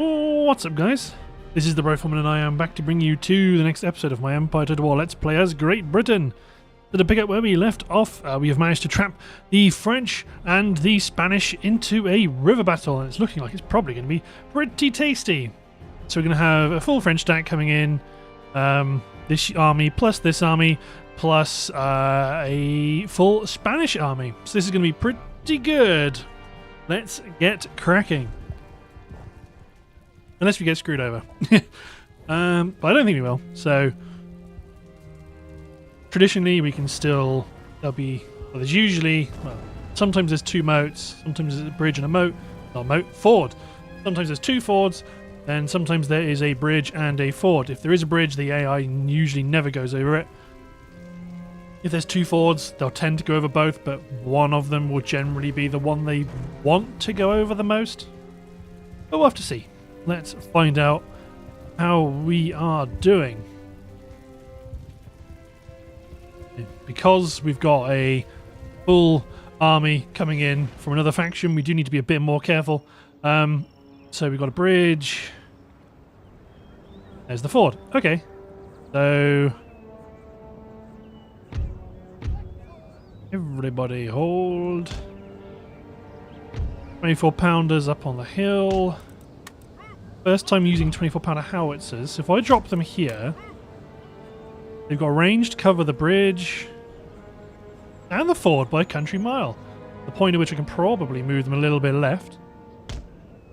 What's up, guys? This is the Rifleman, and I am back to bring you to the next episode of my Empire Total War Let's Play as Great Britain. So to pick up where we left off, we have managed to trap the French and the Spanish into a river battle, and it's looking like it's probably going to be pretty tasty. So we're going to have a full French stack coming in, this army plus this army plus a full Spanish army. So this is going to be pretty good. Let's get cracking. Unless we get screwed over. But I don't think we will. So traditionally we can still, there's usually, well, sometimes there's two moats, sometimes there's a bridge and a moat, not moat, ford. Sometimes there's two fords, and sometimes there is a bridge and a ford. If there is a bridge, the AI usually never goes over it. If there's two fords, they'll tend to go over both, but one of them will generally be the one they want to go over the most. But we'll have to see. Let's find out how we are doing. Because we've got a full army coming in from another faction, we do need to be a bit more careful. So we've got a bridge. There's the ford. Okay. So everybody hold. 24 pounders up on the hill. First time using 24-pounder howitzers. If I drop them here, they've got range to cover the bridge and the ford by a country mile. The point at which I can probably move them a little bit left.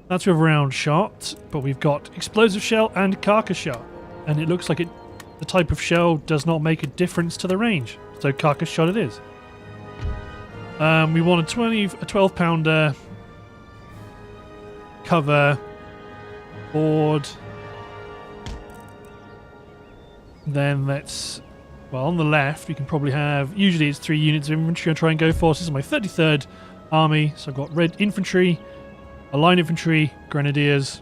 That's with round shot, but we've got explosive shell and carcass shot, and it looks like the type of shell does not make a difference to the range, so carcass shot it is. We want a 12-pounder cover board. Then let's, well, on the left we can probably have, usually it's 3 units of infantry I try and go for. So this is my 33rd army, so I've got red infantry, a line infantry, grenadiers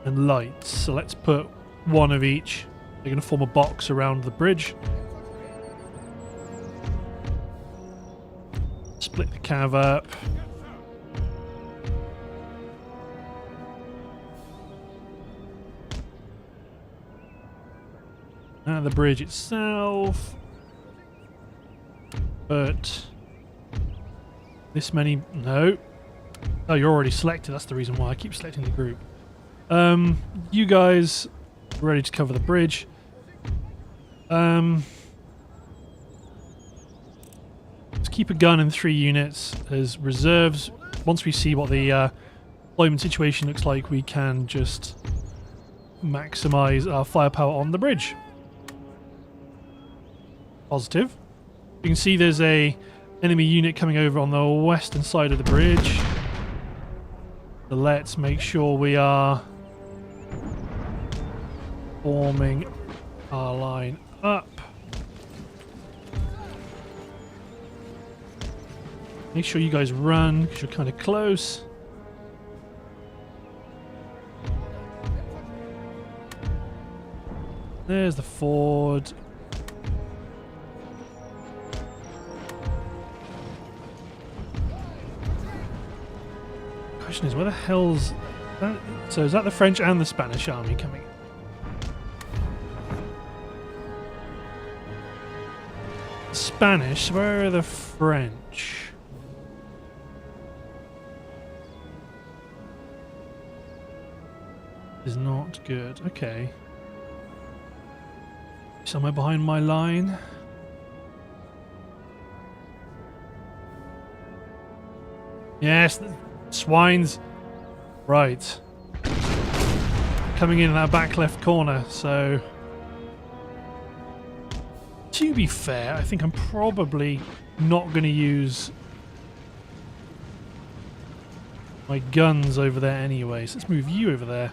and lights. So let's put one of each. They're going to form a box around the bridge. Split the cav up. And the bridge itself, but this many, no. Oh, you're already selected. That's the reason why I keep selecting the group. You guys ready to cover the bridge. Let's keep a gun in 3 units as reserves. Once we see what the deployment situation looks like, we can just maximize our firepower on the bridge. Positive. You can see there's a enemy unit coming over on the western side of the bridge. So let's make sure we are forming our line up. Make sure you guys run because you're kind of close. There's the ford. Question is, where the hell's that? So is that the French and the Spanish army coming in? Spanish, where are the French? Is not good. Okay. Somewhere behind my line. Yes, the swines. Right. Coming in that back left corner, so to be fair, I think I'm probably not going to use my guns over there anyway. So let's move you over there.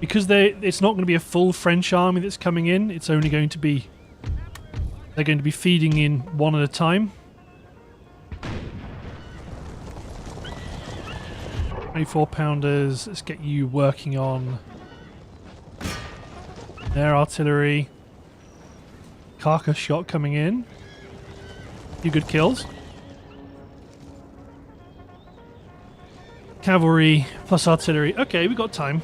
Because it's not going to be a full French army that's coming in. It's only going to be, they're going to be feeding in one at a time. 24 pounders. Let's get you working on their artillery. Carcass shot coming in. A few good kills. Cavalry plus artillery. Okay, we got time.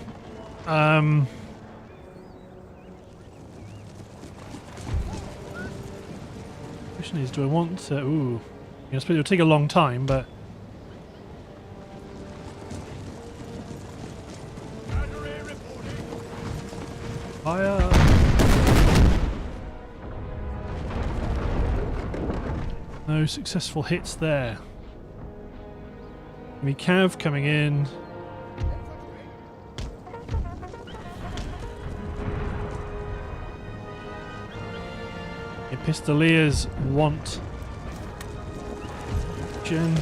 Question is, do I want to... Ooh. I suppose it'll take a long time, but... Fire! No successful hits there. Enemy Cav coming in. The Pistoliers want Gen.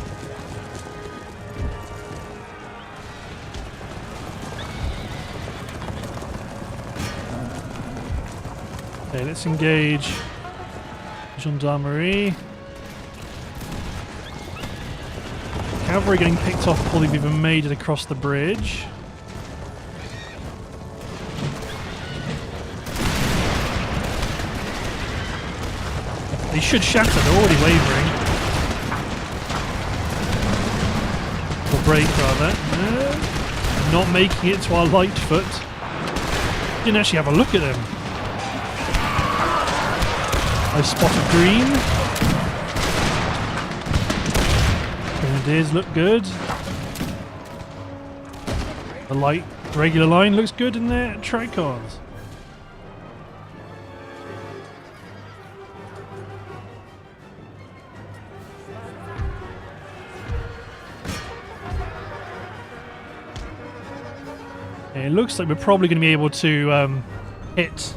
Okay, let's engage Gendarmerie. Cavalry getting picked off before they've even made it across the bridge. They should shatter, they're already wavering. Or break, rather. Not making it to our Lightfoot. Didn't actually have a look at them. I spotted green. Grenadiers look good. The light regular line looks good in their tricons. It looks like we're probably going to be able to hit.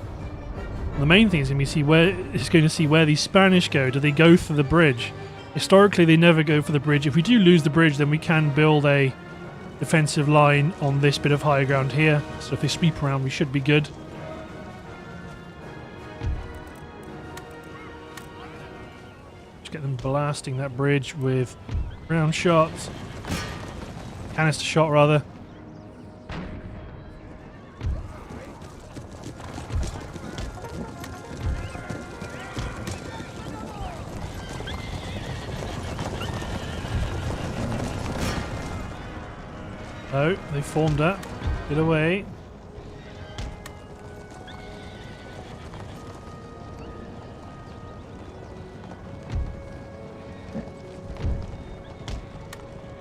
The main thing is going to see where these Spanish go. Do they go through the bridge? Historically, they never go for the bridge. If we do lose the bridge, then we can build a defensive line on this bit of higher ground here. So if they sweep around, we should be good. Just get them blasting that bridge with round shots. Canister shot, rather. Oh, they formed up. Get away.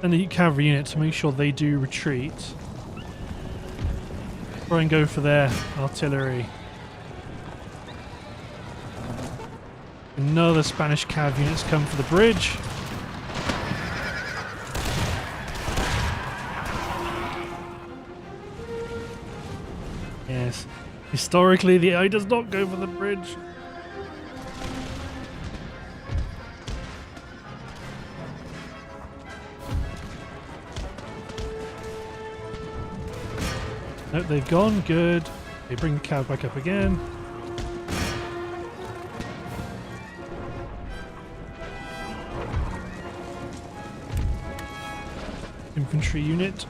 And the cavalry unit to make sure they do retreat. Try and go for their artillery. Another Spanish cav units come for the bridge. Yes. Historically, the eye does not go for the bridge. Nope, they've gone. Good. They bring the cow back up again. Infantry unit.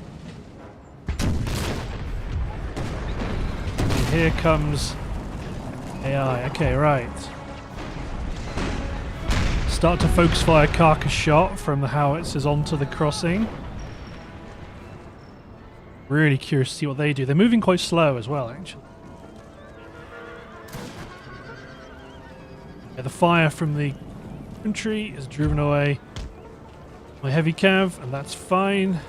Here comes AI. Okay, right. Start to focus fire carcass shot from the howitzers onto the crossing. Really curious to see what they do. They're moving quite slow as well, actually. Yeah, the fire from the infantry is driven away my heavy cav, and that's fine.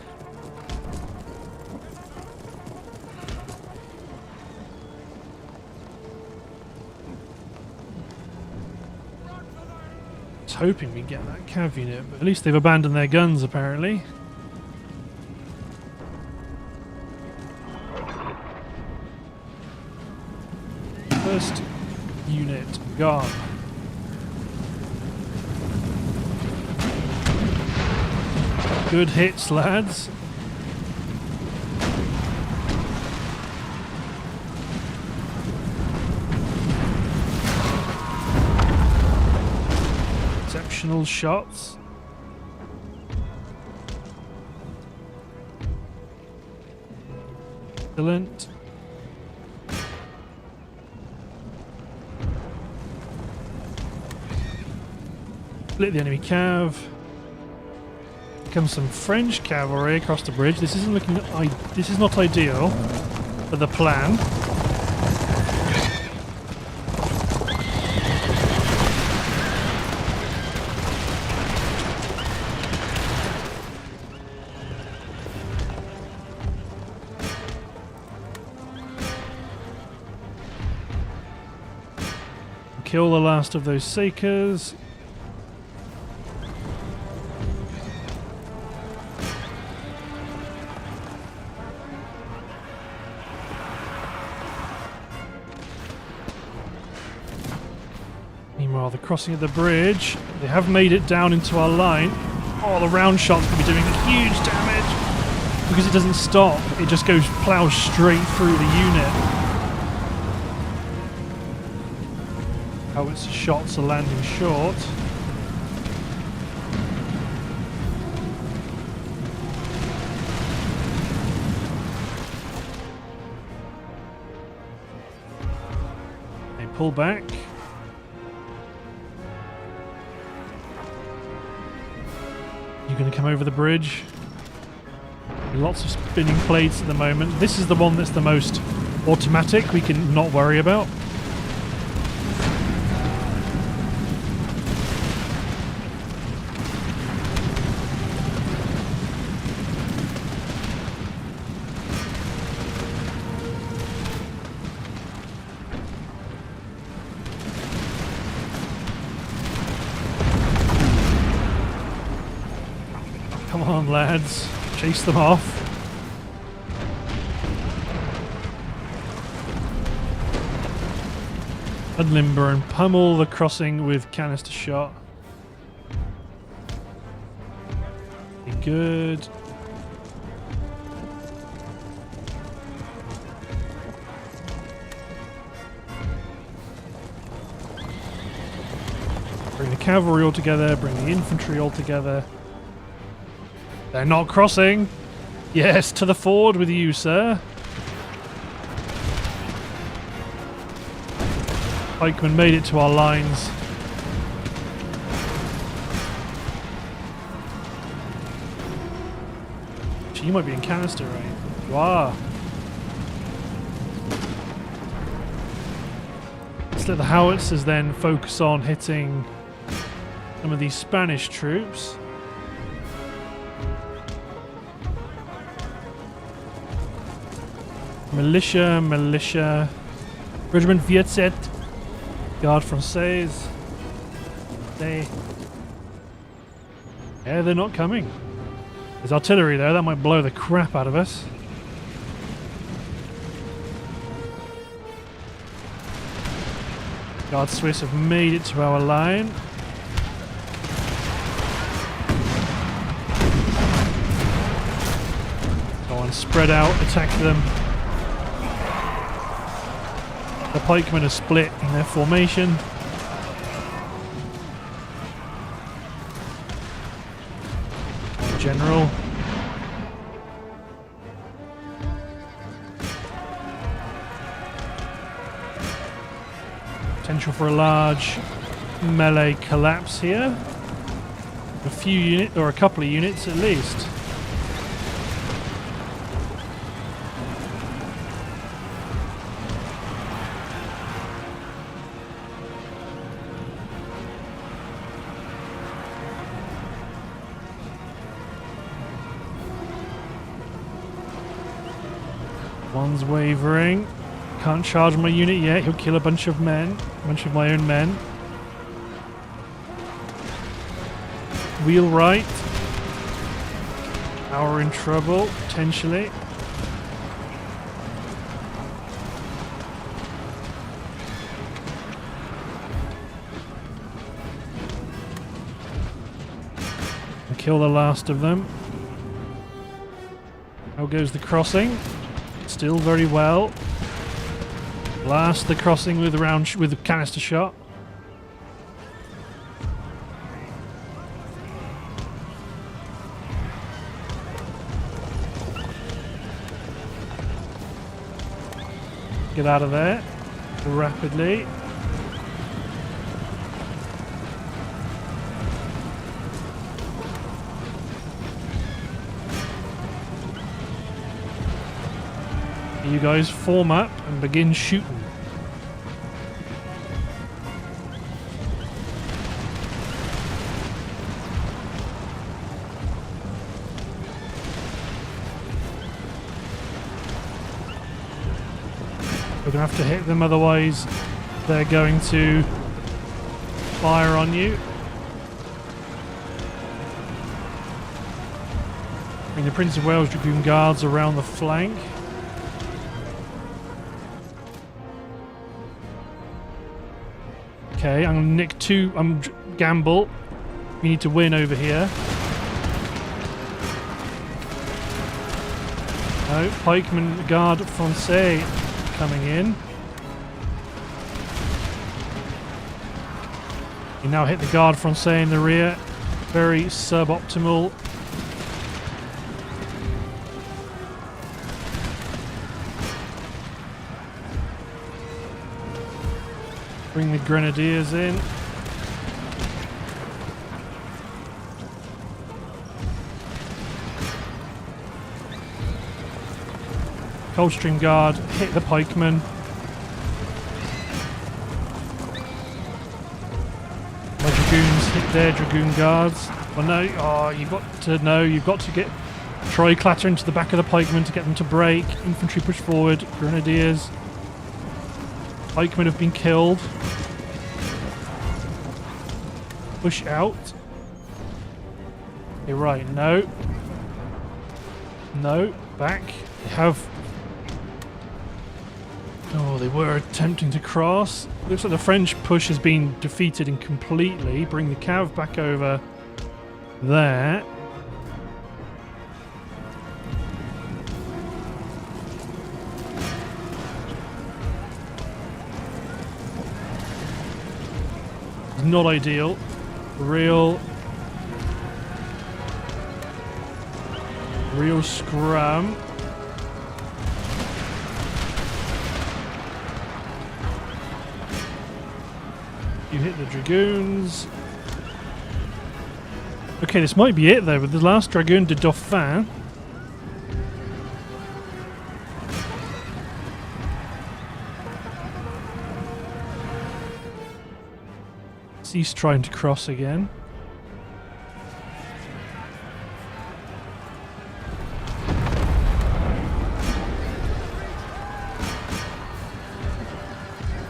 Hoping we get that cav unit, but at least they've abandoned their guns apparently. First unit gone. Good hits, lads. Exceptional shots. Excellent. Split the enemy cav. Comes some French cavalry across the bridge. This isn't looking. This is not ideal for the plan. Kill the last of those Sakers. Meanwhile, the crossing of the bridge. They have made it down into our line. Oh, the round shot's going to be doing huge damage. Because it doesn't stop. It just goes plows straight through the unit. Howitzer shots are landing short. They pull back. You're going to come over the bridge. Lots of spinning plates at the moment. This is the one that's the most automatic. We can not worry about. Come on, lads. Chase them off. Unlimber and pummel the crossing with canister shot. Be good. Bring the cavalry all together, bring the infantry all together. They're not crossing. Yes, to the ford with you, sir. Pikemen made it to our lines. Gee, you might be in canister, right? You are. Let's let the howitzers then focus on hitting some of these Spanish troops. Militia. Regiment 47. Garde Française. Yeah, they're not coming. There's artillery there. That might blow the crap out of us. Guard Swiss have made it to our line. Go on, spread out, attack them. The pikemen are split in their formation. General. Potential for a large melee collapse here. A few units, or a couple of units at least. One's wavering. Can't charge my unit yet. He'll kill a bunch of men. A bunch of my own men. Wheel right. Our in trouble, potentially. I'll kill the last of them. How goes the crossing? Still very well. Blast the crossing with with a canister shot. Get out of there rapidly. You guys form up and begin shooting. We're going to have to hit them, otherwise they're going to fire on you. Bring the Prince of Wales Dragoon Guards around the flank. Okay, I'm going to nick two. Gamble. We need to win over here. No, Pikeman Guard Francais coming in. You now hit the Guard Francais in the rear. Very suboptimal. Bring the Grenadiers in. Coldstream Guard, hit the pikemen. My dragoons hit their dragoon guards. Oh no, oh, you've got to get Tri-Clatter into the back of the pikemen to get them to break. Infantry push forward, Grenadiers. Pikemen have been killed. Push out. You're right, no. No, back. They have... Oh, they were attempting to cross. Looks like the French push has been defeated and completely. Bring the cav back over there. It's not ideal. Real scrum. You hit the dragoons. Okay, this might be it though, with the last dragoon de Dauphin. He's trying to cross again.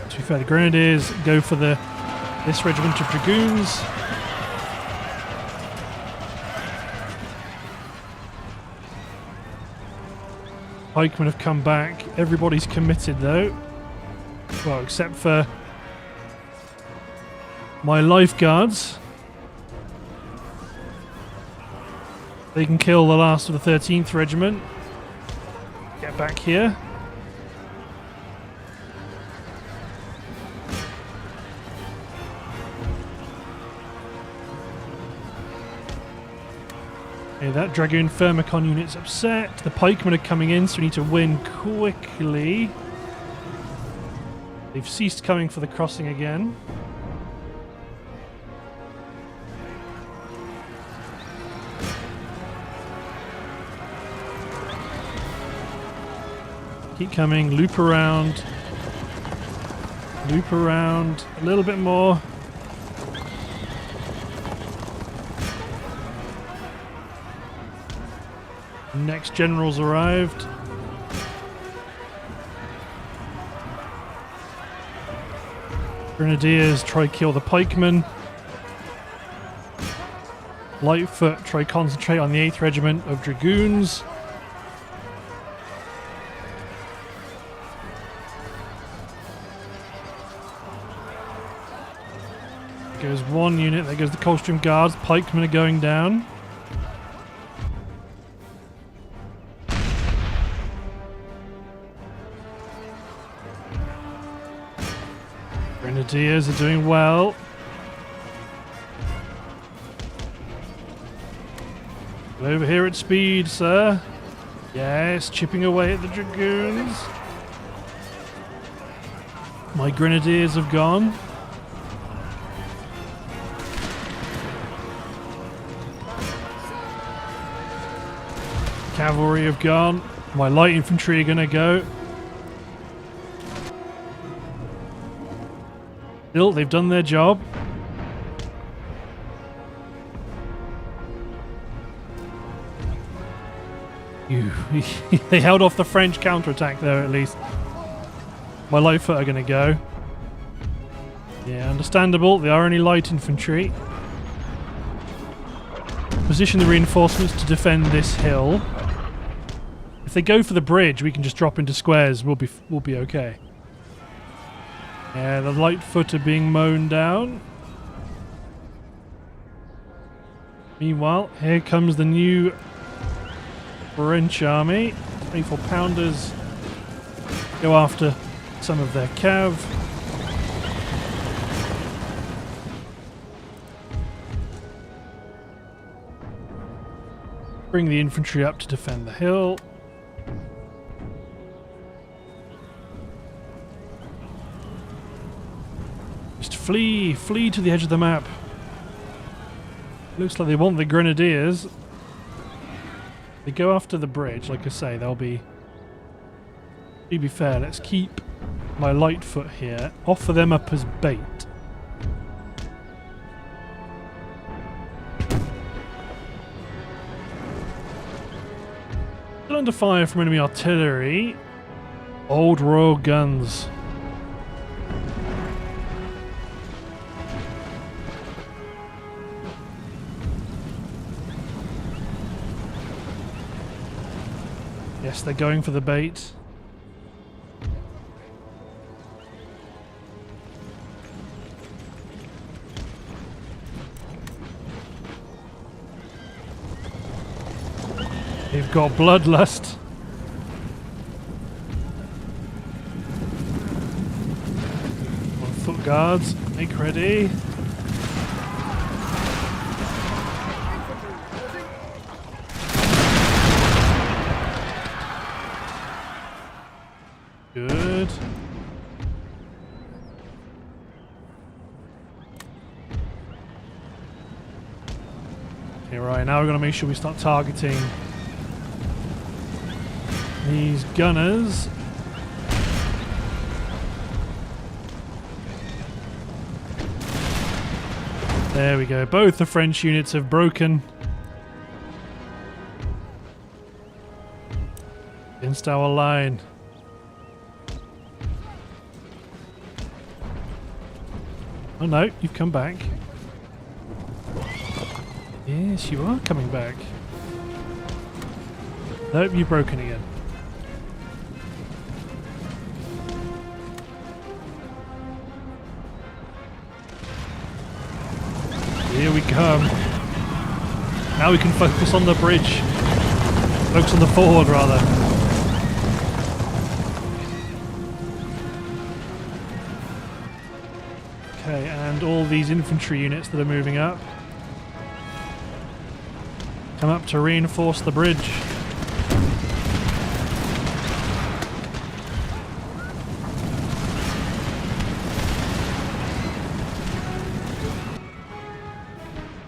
To be fair, the Grenadiers go for this regiment of dragoons. Pikemen have come back. Everybody's committed though. Well, except for my lifeguards. They can kill the last of the 13th Regiment. Get back here. Okay, that Dragoon Firmicon unit's upset. The pikemen are coming in, so we need to win quickly. They've ceased coming for the crossing again. Keep coming, loop around, a little bit more. Next general's arrived. Grenadiers try kill the pikemen. Lightfoot try concentrate on the 8th Regiment of Dragoons. Goes one unit, there goes the Coldstream Guards. Pikemen are going down. Grenadiers are doing well. Over here at speed, sir. Yes, chipping away at the Dragoons. My Grenadiers have gone. Cavalry have gone. My light infantry are going to go. Still, they've done their job. They held off the French counterattack there at least. My light foot are going to go. Yeah, understandable. They are only light infantry. Position the reinforcements to defend this hill. If they go for the bridge, we can just drop into squares. We'll be okay. Yeah, the light foot are being mown down. Meanwhile, here comes the new French army. 24 pounders go after some of their cav. Bring the infantry up to defend the hill. Just flee to the edge of the map. Looks like they want the grenadiers. They go after the bridge, like I say, they'll be... To be fair, let's keep my light foot here. Offer them up as bait. Still under fire from enemy artillery. Old Royal guns. Yes, they're going for the bait. They've got bloodlust. On foot guards, make ready. Good. Okay, right, now we're going to make sure we start targeting these gunners. There we go. Both the French units have broken against our line. Oh no, you've come back. Yes, you are coming back. Nope, you've broken again. Here we come. Now we can focus on the bridge. Focus on the ford, rather. Okay, and all these infantry units that are moving up come up to reinforce the bridge.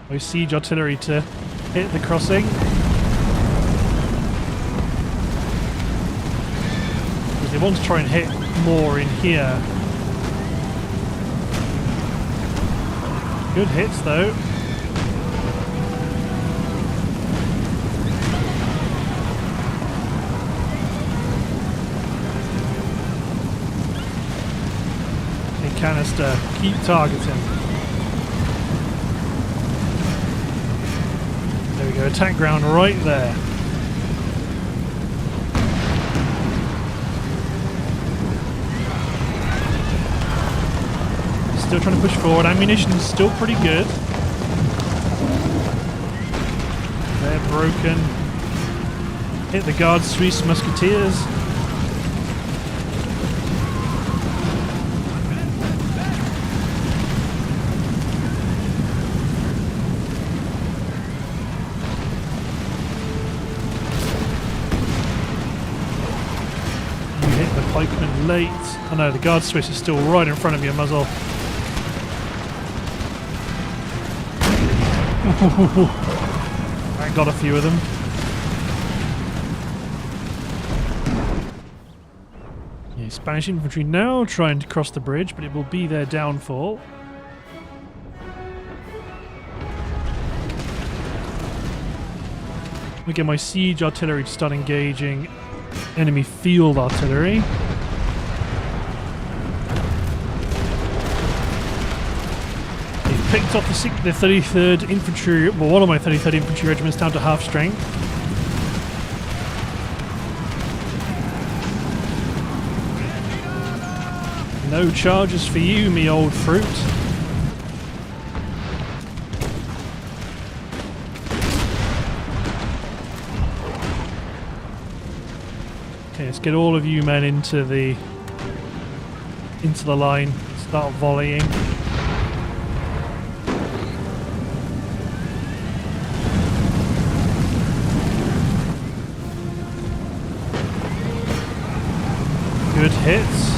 We siege artillery to hit the crossing. Because they want to try and hit more in here. Good hits though. A canister, keep targeting. There we go, attack ground right there. Still trying to push forward. Ammunition is still pretty good. They're broken. Hit the Guard Suisse Musketeers. You hit the pikemen late. Oh no, the Guard Suisse is still right in front of your muzzle. I got a few of them. The Spanish infantry now trying to cross the bridge, but it will be their downfall. We get my siege artillery to start engaging enemy field artillery. They've picked off the 33rd Infantry, well, one of my 33rd Infantry regiments down to half strength. No charges for you, me old fruit. Okay, let's get all of you men into the line. Start volleying. Good hits.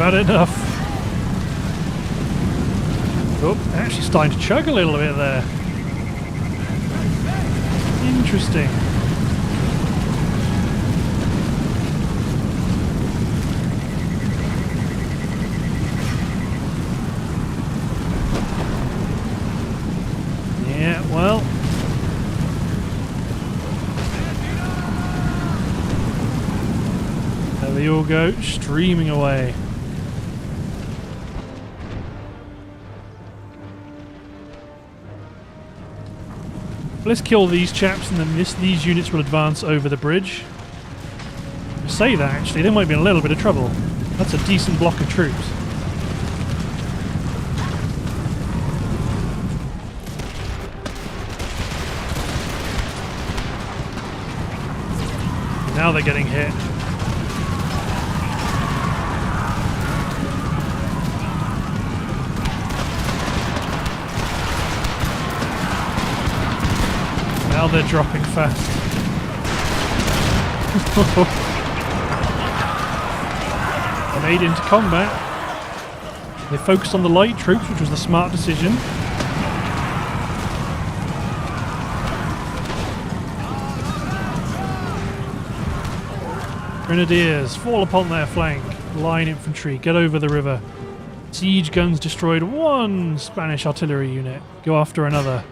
Had enough. Oh, actually starting to chug a little bit there. Interesting. Yeah, well. There they all go, streaming away. Let's kill these chaps and then these units will advance over the bridge. I say that actually, they might be in a little bit of trouble. That's a decent block of troops. Now they're getting hit. Now they're dropping fast. Made into combat. They focused on the light troops, which was the smart decision. Grenadiers, fall upon their flank. Line infantry, get over the river. Siege guns destroyed one Spanish artillery unit. Go after another.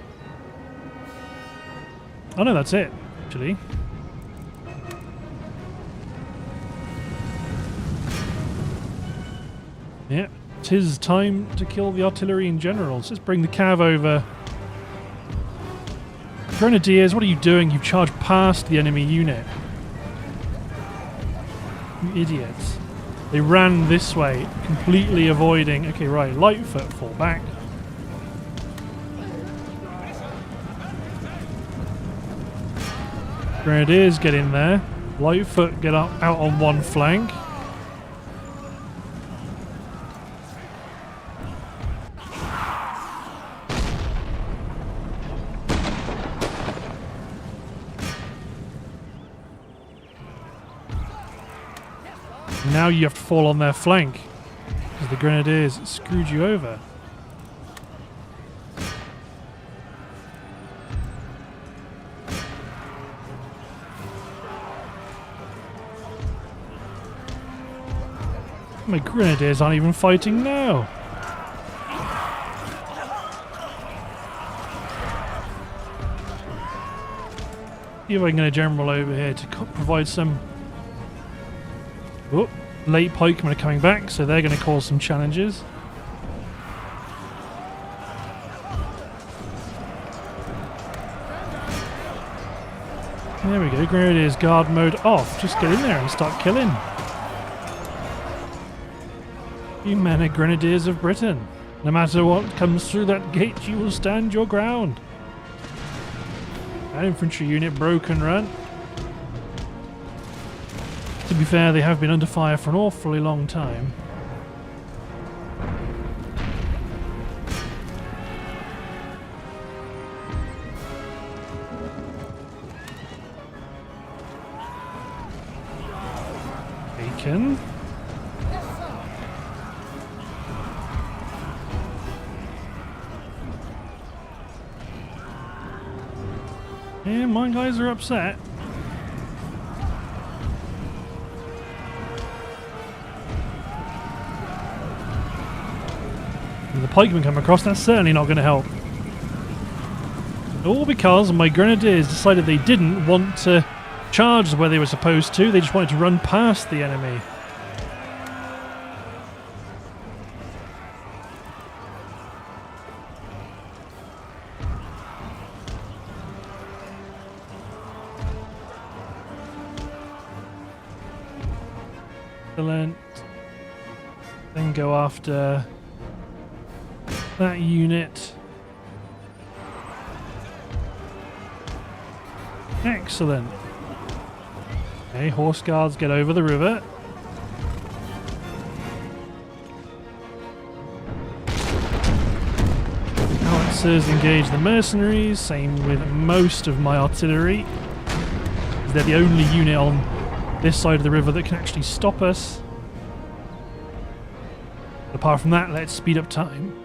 Oh no, that's it, actually. Yeah, 'tis time to kill the artillery in general. So let's bring the cav over. Grenadiers, what are you doing? You've charged past the enemy unit. You idiots. They ran this way, completely avoiding... Okay, right, Lightfoot, fall back. Grenadiers, get in there. Lightfoot, get out on one flank. Now you have to fall on their flank because the Grenadiers screwed you over. My Grenadiers aren't even fighting now. See if I can get a general over here to provide some... Oh, late pikemen are coming back, so they're going to cause some challenges. There we go, Grenadiers guard mode off. Just get in there and start killing. You men are Grenadiers of Britain. No matter what comes through that gate, you will stand your ground. That infantry unit broke and run. To be fair, they have been under fire for an awfully long time. Bacon. Yeah, my guys are upset. And the pikemen come across, that's certainly not going to help. All because my grenadiers decided they didn't want to charge where they were supposed to, they just wanted to run past the enemy. Excellent. Then go after that unit. Excellent. Okay, horse guards get over the river. Howitzers engage the mercenaries, same with most of my artillery. They're the only unit on this side of the river that can actually stop us. But apart from that, let's speed up time.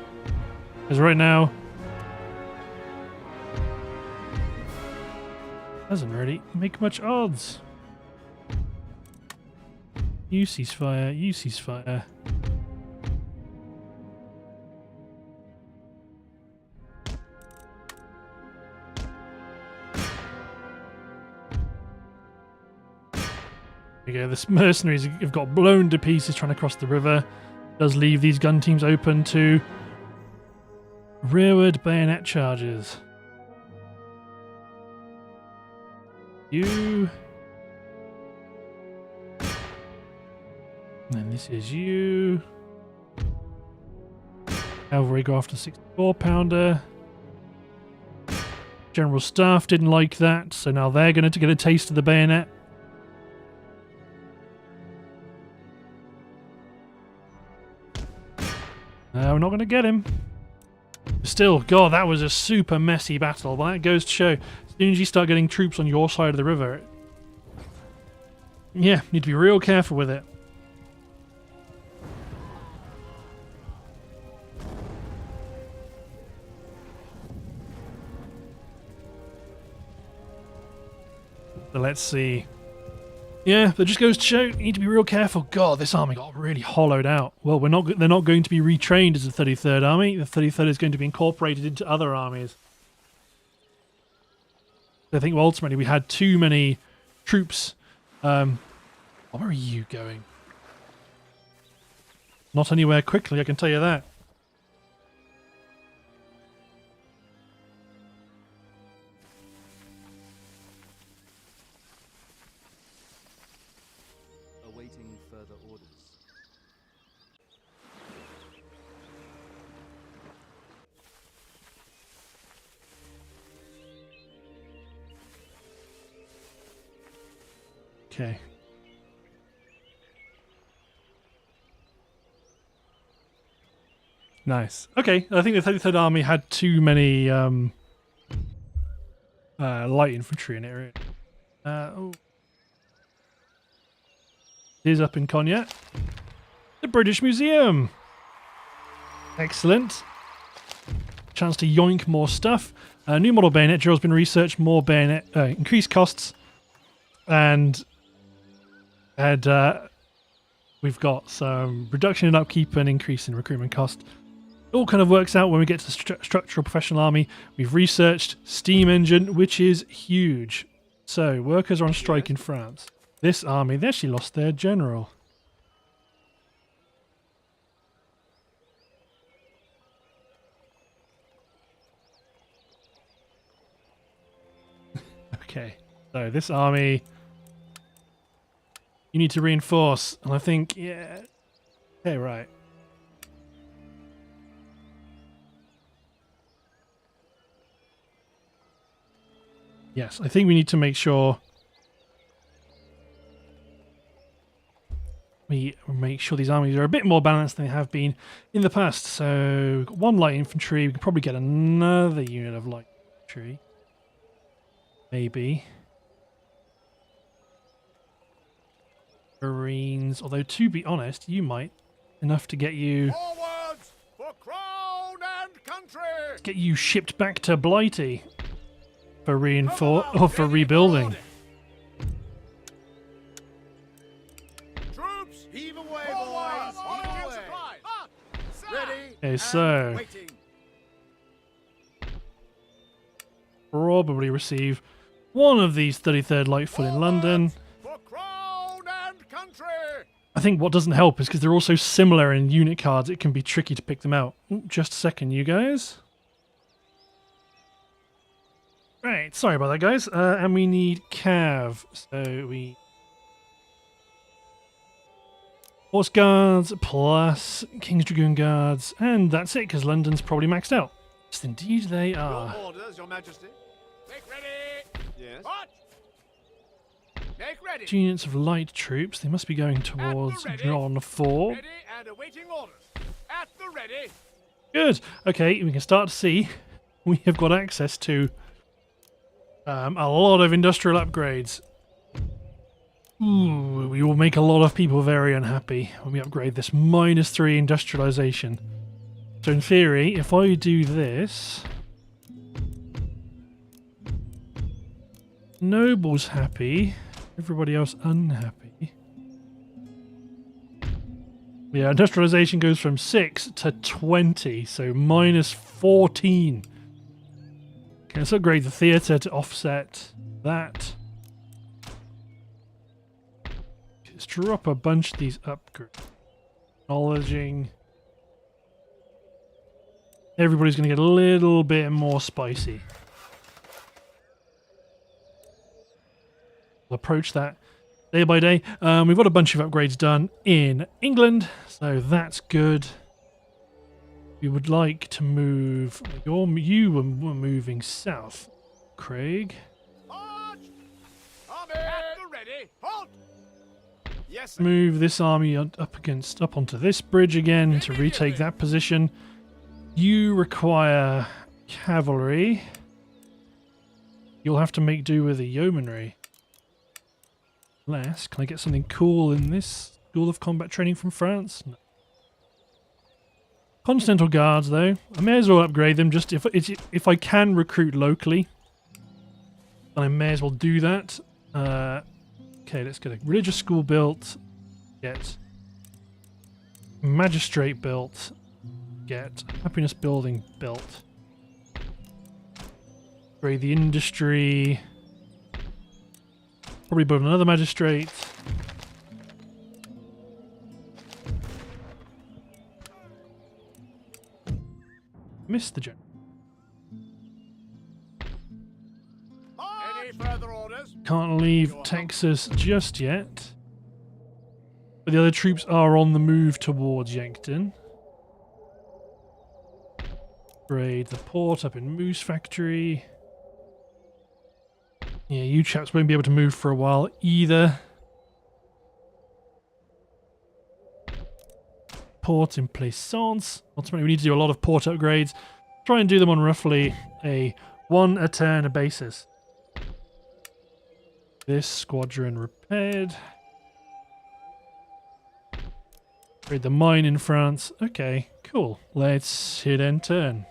Because right now, doesn't really make much odds. You ceasefire, you ceasefire. There you go, the mercenaries have got blown to pieces trying to cross the river. Does leave these gun teams open to rearward bayonet charges. You. And then this is you. Cavalry go after 64-pounder. General Staff didn't like that, so now they're going to get a taste of the bayonet. We're not going to get him. Still, God, that was a super messy battle. But that goes to show, as soon as you start getting troops on your side of the river, yeah, need to be real careful with it. So let's see. Yeah, that just goes to show you need to be real careful. God, this army got really hollowed out. Well, they're not going to be retrained as the 33rd Army. The 33rd is going to be incorporated into other armies. I think well, ultimately we had too many troops. Where are you going? Not anywhere quickly, I can tell you that. Awaiting further orders. Okay. Nice. Okay, I think the 33rd Army had too many light infantry in it. Really. Oh. It is up in Konya. The British Museum. Excellent. Chance to yoink more stuff. New model bayonet drill's been researched. More bayonet, increased costs, and we've got some reduction in upkeep and increase in recruitment cost. It all kind of works out when we get to the structural professional army. We've researched steam engine, which is huge. So workers are on strike in France. This army, they actually lost their general. Okay, so this army, you need to reinforce, and I think, yeah, okay, right. Yes, I think we need to make sure we make sure these armies are a bit more balanced than they have been in the past. So we've got one light infantry. We could probably get another unit of light infantry. Maybe. Marines. Although, to be honest, you might. Enough to get you... Forwards for crown and country! Get you shipped back to Blighty. for for rebuilding. Troops, heave away, boys. Heave away. Ready. Okay, so Waiting. probably receive one of these 33rd Lightfoot in London. For crown and country. I think what doesn't help is because they're all so similar in unit cards, it can be tricky to pick them out. Ooh, just a second, you guys. Right, sorry about that, guys. And we need Cav. So we... Horse Guards plus King's Dragoon Guards. And that's it, because London's probably maxed out. Yes, indeed they are. Your orders, Your Majesty. Make ready. Yes. March. Make ready. Units of light troops. They must be going towards ready. John 4. Ready and awaiting orders. At the ready. Good. Okay, we can start to see we have got access to a lot of industrial upgrades. Ooh, we will make a lot of people very unhappy when we upgrade this -3 industrialization. So in theory, if I do this, Noble's happy, everybody else unhappy. Yeah, industrialization goes from 6 to 20, so -14. Okay, let's upgrade the theatre to offset that. Let's drop a bunch of these upgrades. Acknowledging. Everybody's going to get a little bit more spicy. We'll approach that day by day. We've got a bunch of upgrades done in England, so that's good. We would like to move... You were moving south, Craig. March. Army. At the ready. Halt. Yes, sir. Move this army up onto this bridge again to retake that position. You require cavalry. You'll have to make do with a yeomanry. Unless, can I get something cool in this School of Combat Training from France? No. Continental Guards, though. I may as well upgrade them just if I can recruit locally. Then I may as well do that. Okay, let's get a religious school built. Get magistrate built. Get happiness building built. Upgrade the industry. Probably build another magistrate. Missed the general. Any further orders? Can't leave Texas just yet. But the other troops are on the move towards Yankton. Upgrade the port up in Moose Factory. Yeah, you chaps won't be able to move for a while either. Port in Plaisance. Ultimately, we need to do a lot of port upgrades. Try and do them on roughly a 1 a turn basis. This squadron repaired. Upgrade the mine in France. Okay, cool. Let's hit end turn.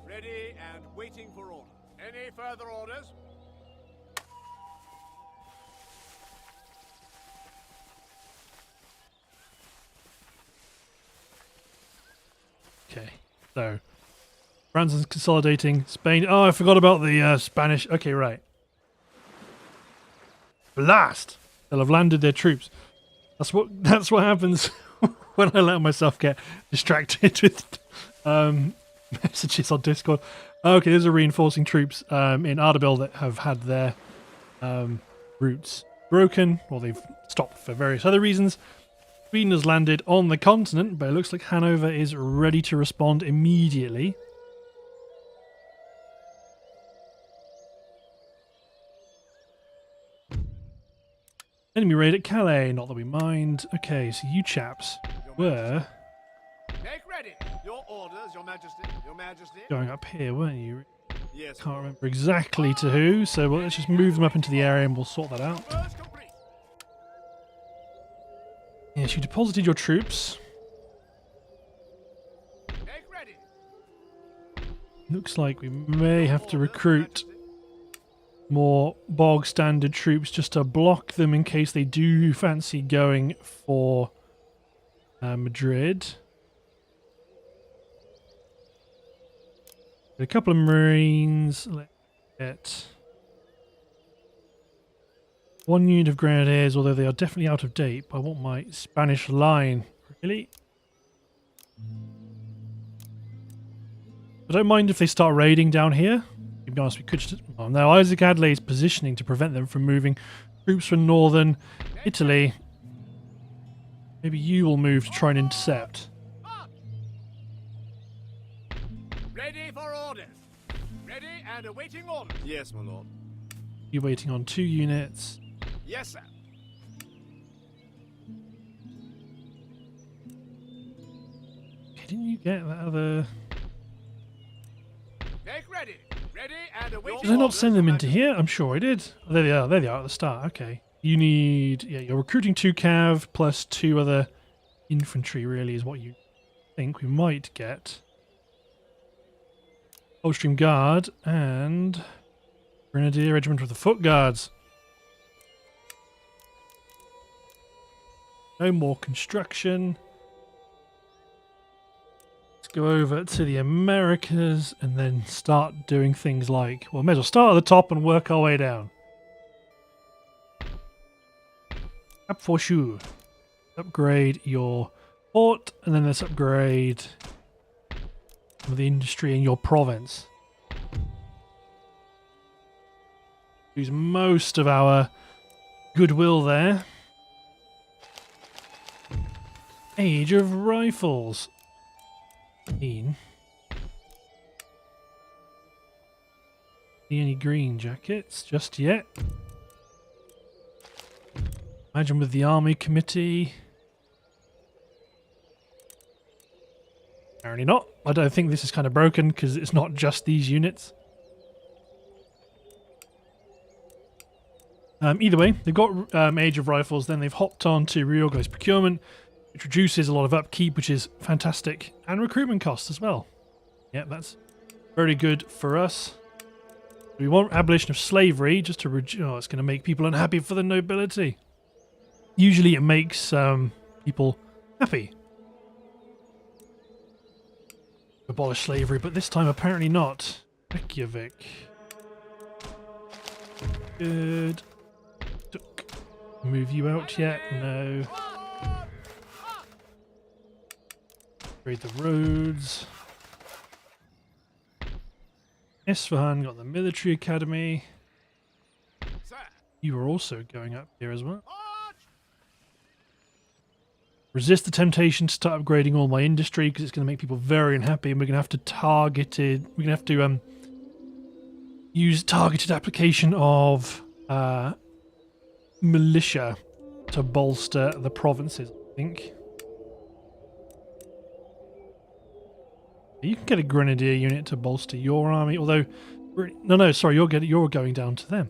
Ready and waiting for order. Any further orders? Okay, so France is consolidating. Spain. Oh, I forgot about the Spanish. Okay, right. Blast! They'll have landed their troops. That's what happens when I let myself get distracted with messages on Discord. Okay, these are reinforcing troops in Ardabil that have had their routes broken, or they've stopped for various other reasons. Sweden has landed on the continent, but it looks like Hanover is ready to respond immediately. Enemy raid at Calais, not that we mind. Okay, so you chaps were Make ready. Your orders, Your Majesty. Your Majesty. going up here, weren't you? Yes. Can't remember exactly to who, so let's just move them up into the area and we'll sort that out. Orders complete. Yes, you deposited your troops. Make ready. looks like we may have to recruit more bog standard troops just to block them in case they do fancy going for Madrid. A couple of Marines. Let's get 1 unit of Grenadiers, although they are definitely out of date. But I want my Spanish line. Really? I don't mind if they start raiding down here. To be honest, we could just... Oh, no, Isaac Adley is positioning to prevent them from moving troops from northern Italy. Maybe you will move to try and intercept. Ready for orders. Ready and awaiting orders. Yes, my lord. You're waiting on 2 units. Yes, sir. Okay, didn't you get that other... Make ready. Ready and awaiting Did I not orders, send them Your into Majesty. here? I'm sure I did. Oh, there they are. There they are at the start. Okay. You need... Yeah, you're recruiting 2 cav plus 2 other infantry, really, is what you think we might get. Coldstream Guard and Grenadier Regiment with the Foot Guards. No more construction. Let's go over to the Americas and then start doing things like... Well, may as well start at the top and work our way down. Up for sure. Upgrade your port and then let's upgrade some of the industry in your province. Use most of our goodwill there. Age of Rifles. See any green jackets just yet? Imagine with the army committee. Apparently not. I don't think this is kind of broken because it's not just these units. Either way, they've got Age of Rifles, then they've hopped on to reorganized procurement, which reduces a lot of upkeep, which is fantastic, and recruitment costs as well. Yeah, that's very good for us. We want abolition of slavery just to reduce. Oh, it's going to make people unhappy for the nobility. Usually it makes people happy. Abolish slavery, but this time apparently not. Reykjavik. Good. Move you out yet? No. Upgrade the roads. Isfahan got the military academy. Sir. You are also going up here as well. March. Resist the temptation to start upgrading all my industry because it's going to make people very unhappy, and we're going to have to We're going to have to use targeted application of militia to bolster the provinces. I think you can get a grenadier unit to bolster your army. Although, no, sorry, you're going down to them.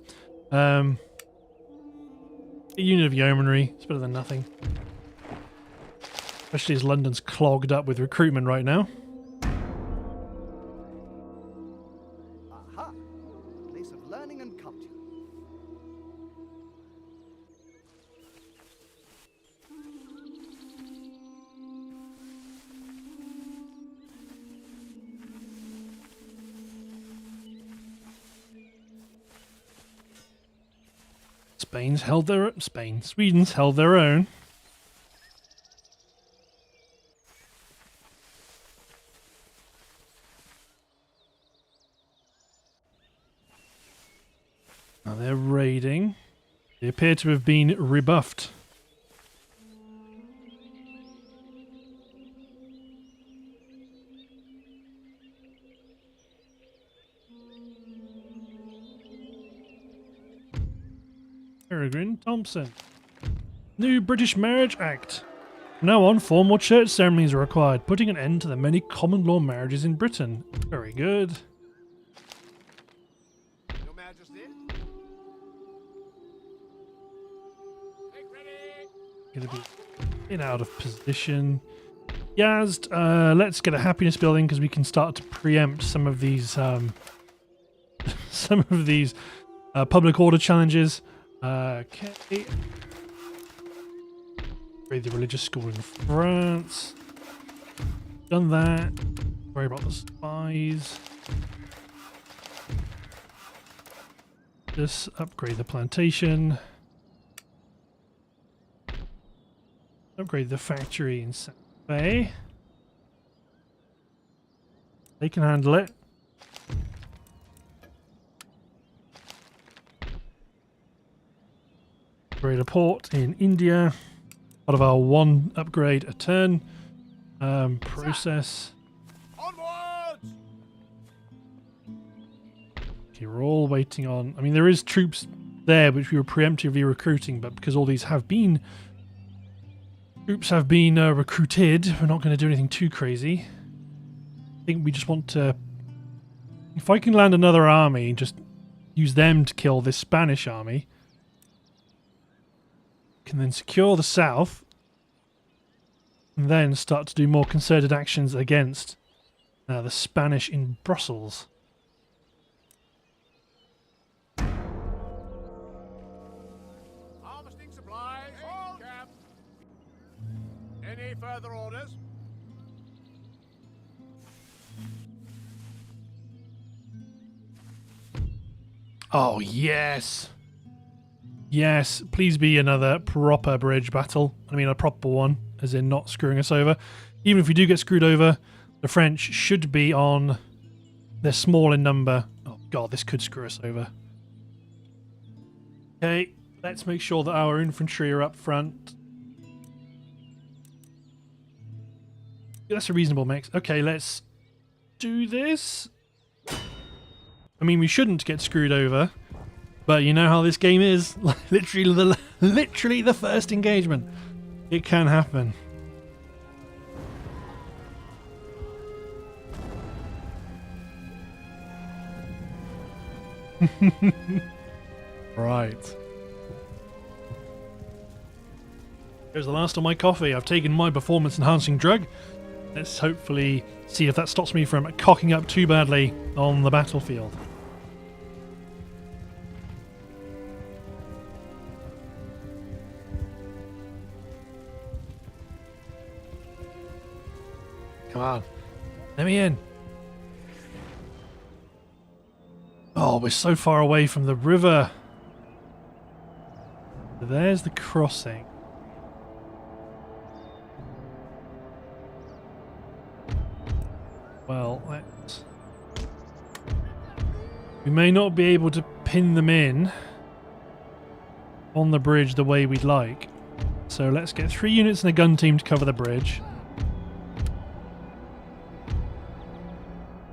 A unit of yeomanry. It's better than nothing. Especially as London's clogged up with recruitment right now. Aha! Place of learning and culture. Sweden's held their own. Now they're raiding. They appear to have been rebuffed. Peregrine Thompson. New British Marriage Act. From now on, formal church ceremonies are required, putting an end to the many common law marriages in Britain. Very good. Your Majesty. Make ready. Gonna be in out of position. Yazd, let's get a happiness building because we can start to preempt some of these public order challenges. Okay. Raid the religious school in France. Done that. Worry about the spies. Just upgrade the plantation. Upgrade the factory in Santa Fe. They can handle it. Upgrade a port in India. Part of our one upgrade a turn process. Onwards! Okay, we're all waiting on. I mean, there is troops there which we were preemptively recruiting, but because all these have been troops have been recruited, we're not going to do anything too crazy. I think we just want to. If I can land another army, just use them to kill this Spanish army. Can then secure the south and then start to do more concerted actions against the Spanish in Brussels. Harvesting supplies. Hold camp. Any further orders? Oh, yes. Yes, please be another proper bridge battle. I mean, a proper one, as in not screwing us over. Even if we do get screwed over, the French should be on. They're small in number. Oh, God, this could screw us over. Okay, let's make sure that our infantry are up front. That's a reasonable mix. Okay, let's do this. I mean, we shouldn't get screwed over. But you know how this game is. literally the first engagement. It can happen. Right. There's the last of my coffee. I've taken my performance enhancing drug. Let's hopefully see if that stops me from cocking up too badly on the battlefield. Come on. Let me in. Oh, we're so far away from the river. There's the crossing. Well, we may not be able to pin them in on the bridge the way we'd like. So let's get 3 units and a gun team to cover the bridge.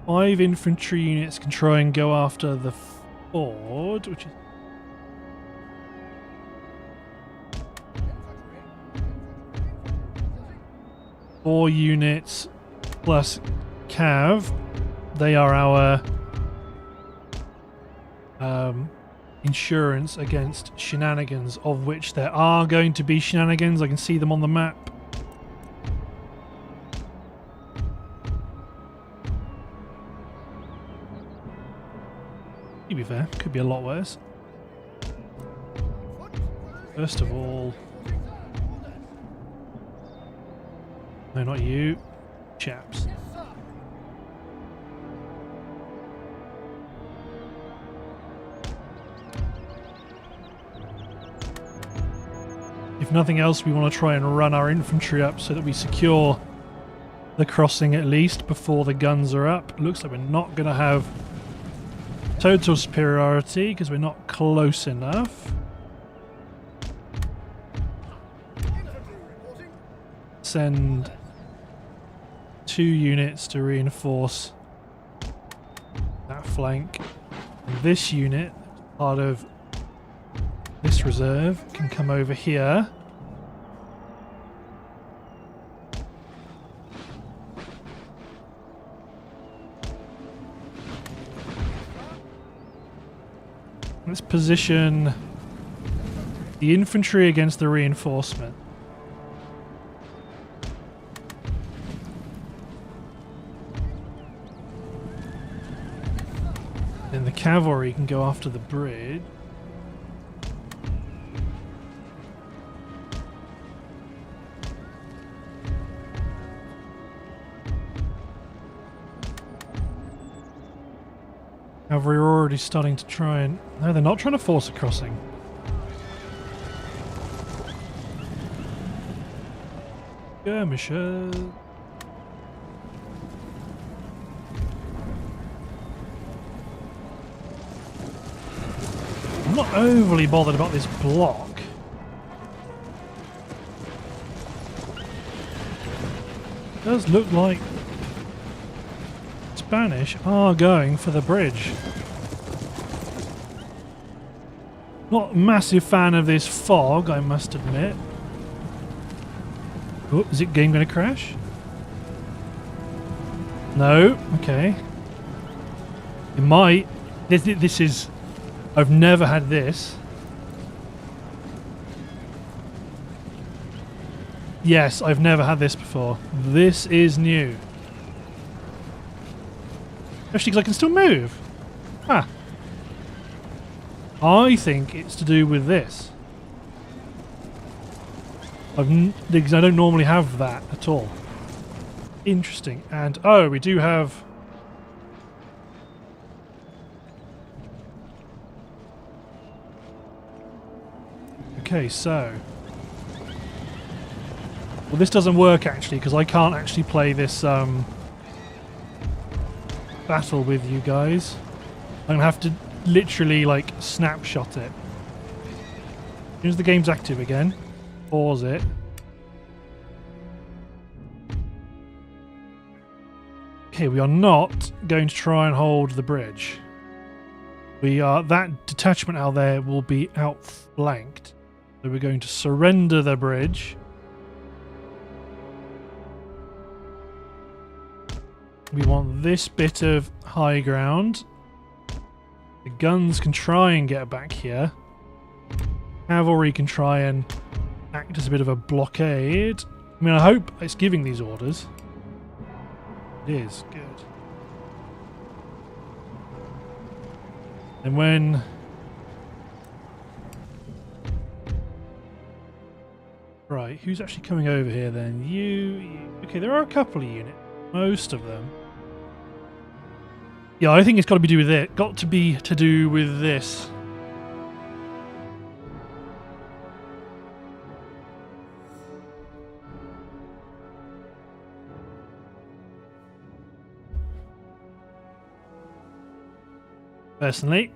5 infantry units can try and go after the ford, which is... Four units plus cav. They are our insurance against shenanigans, of which there are going to be shenanigans. I can see them on the map. To be fair, could be a lot worse. First of all... No, not you. Chaps. If nothing else, we want to try and run our infantry up so that we secure the crossing at least before the guns are up. Looks like we're not going to have total superiority because we're not close enough. Send 2 units to reinforce that flank. And this unit, part of this reserve, can come over here. Let's position the infantry against the reinforcement. Then the cavalry can go after the bridge. Cavalry are already starting to try and... No, they're not trying to force a crossing. Skirmishers. I'm not overly bothered about this block. It does look like Spanish are going for the bridge. Not a massive fan of this fog, I must admit. Oh, is it game going to crash? No? Okay. It might. This is... I've never had this. Yes, I've never had this before. This is new. Especially because I can still move. Ah. I think it's to do with this. Because I don't normally have that at all. Interesting. And, oh, we do have... Okay, so... Well, this doesn't work, actually, because I can't actually play this battle with you guys. I'm going to have to literally, like, snapshot it. As soon as the game's active again, pause it. Okay, we are not going to try and hold the bridge. We are... That detachment out there will be outflanked. So we're going to surrender the bridge. We want this bit of high ground. The guns can try and get back here. Cavalry can try and act as a bit of a blockade. I mean, I hope it's giving these orders. It is. Good. And when... Right, who's actually coming over here then? You... Okay, there are a couple of units. Most of them. Yeah, I think it's got to be to do with it. Got to be to do with this. Personally.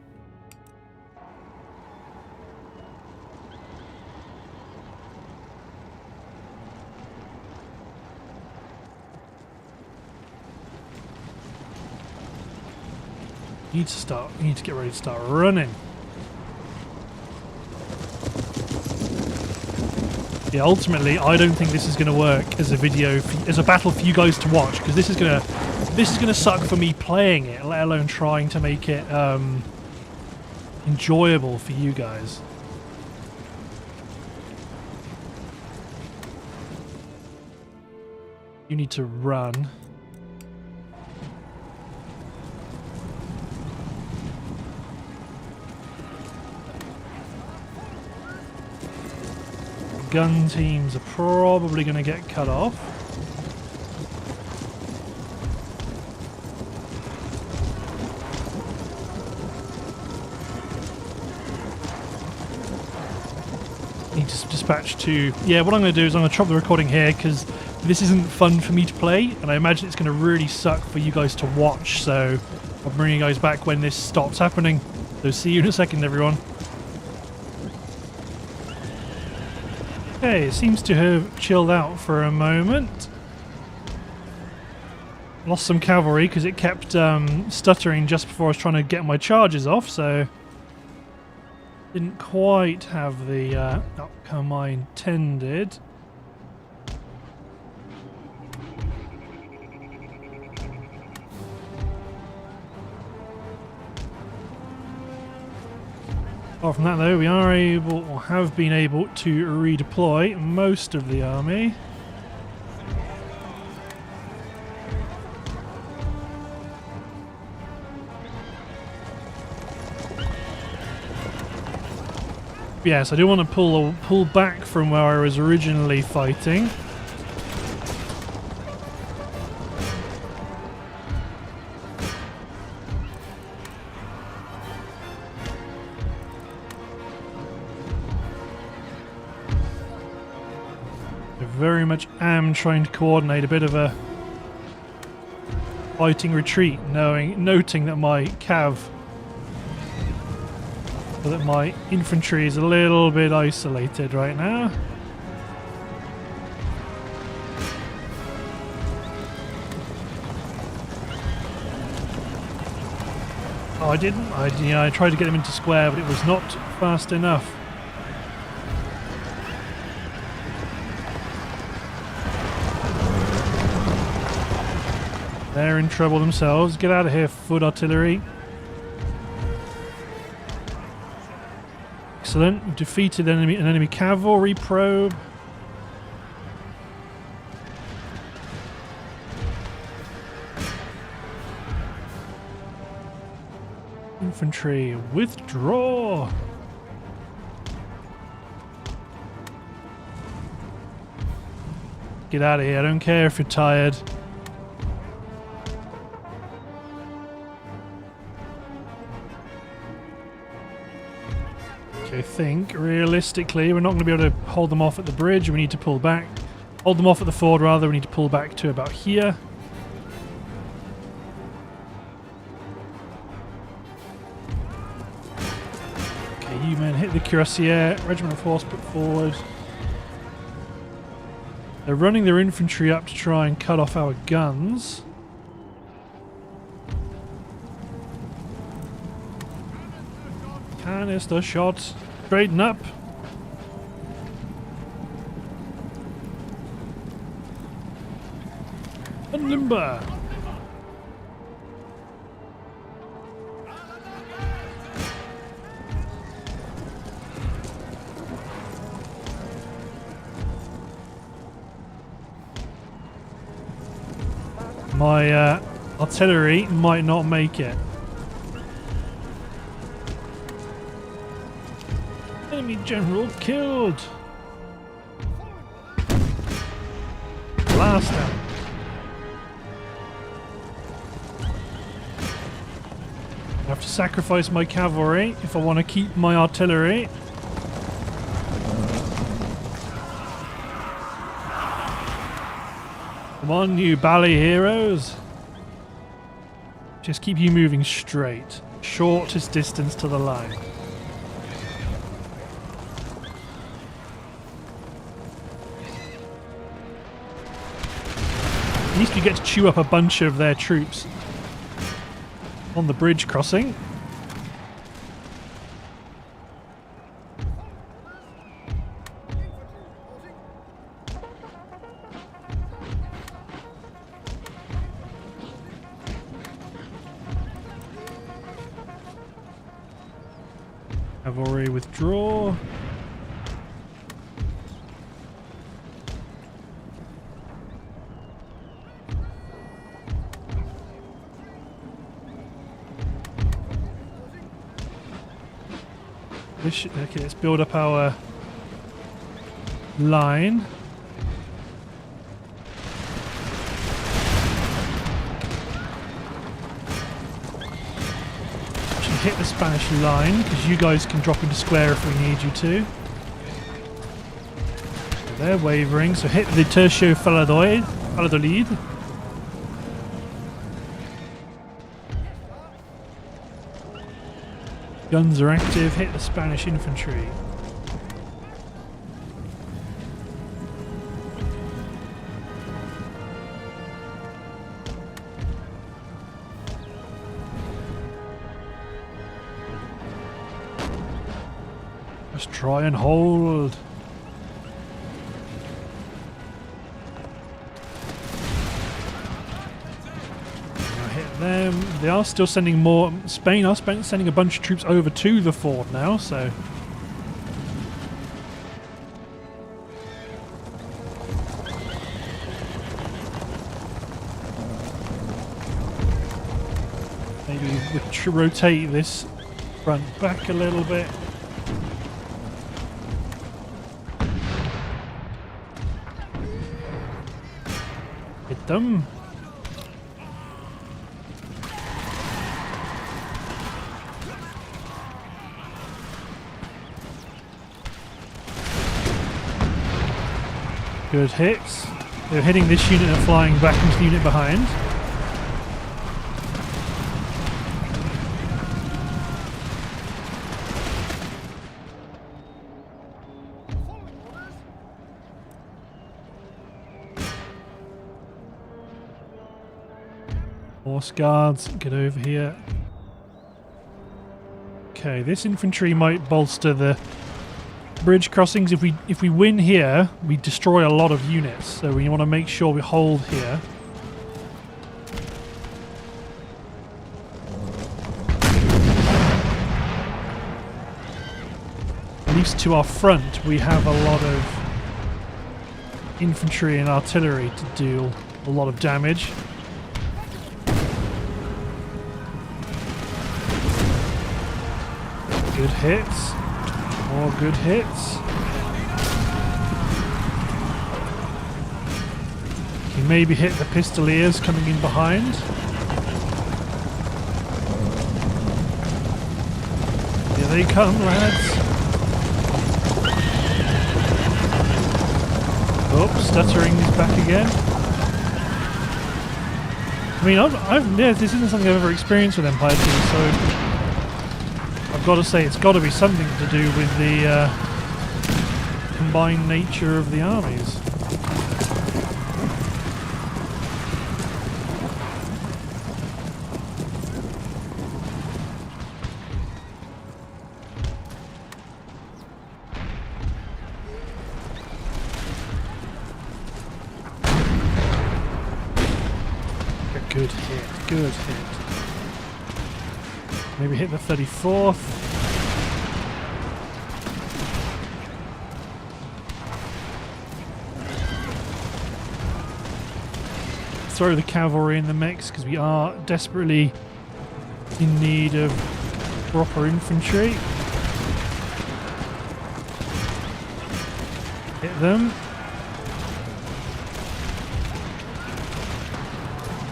You need to get ready to start running. Yeah, ultimately, I don't think this is going to work as a video, as a battle for you guys to watch, because this is gonna suck for me playing it, let alone trying to make it enjoyable for you guys. You need to run. Gun teams are probably going to get cut off. Need to dispatch to... Yeah, what I'm going to do is I'm going to chop the recording here because this isn't fun for me to play, and I imagine it's going to really suck for you guys to watch, so I'll bring you guys back when this stops happening. So see you in a second, everyone. Okay, it seems to have chilled out for a moment. Lost some cavalry because it kept stuttering just before I was trying to get my charges off, so didn't quite have the outcome I intended. Apart from that though, we are able, or have been able, to redeploy most of the army. Yes, I do want to pull back from where I was originally fighting. I very much am trying to coordinate a bit of a fighting retreat, noting that my that my infantry is a little bit isolated right now. Oh, I didn't. I tried to get them into square, but it was not fast enough. They're in trouble themselves. Get out of here, foot artillery. Excellent. We've defeated an enemy cavalry probe. Infantry, withdraw! Get out of here. I don't care if you're tired. I think realistically we're not going to be able to hold them off at the bridge. We need to pull back. Hold them off at the ford rather. We need to pull back to about here. Okay, you men hit the cuirassier. Regiment of horse put forward. They're running their infantry up to try and cut off our guns. Canister shot. Straighten up. Unlimber. My artillery might not make it. Enemy general killed. Blast him. I have to sacrifice my cavalry if I want to keep my artillery. Come on, you bally heroes. Just keep you moving straight. Shortest distance to the line. At least you get to chew up a bunch of their troops on the bridge crossing. Cavalry withdraw. Okay, let's build up our line. Should hit the Spanish line because you guys can drop into square if we need you to. They're wavering, so hit the Tercio Valladolid. Guns are active, hit the Spanish infantry. Let's try and hold. Them. They are still sending more. Spain are sending a bunch of troops over to the fort now, so maybe we should rotate this front back a little bit. Hit them. Good hits. They're hitting this unit and flying back into the unit behind. Horse guards, get over here. Okay, this infantry might bolster the bridge crossings. If we win here, we destroy a lot of units, so we want to make sure we hold here. At least to our front, we have a lot of infantry and artillery to deal a lot of damage. Good hits. More good hits. You maybe hit the pistoliers coming in behind. Here they come, lads. Oh, stuttering is back again. I mean, yeah, this isn't something I've ever experienced with Empire 2, so I've got to say it's got to be something to do with the combined nature of the armies. Good hit, good hit. Maybe hit the 34th. Throw the cavalry in the mix because we are desperately in need of proper infantry. Hit them.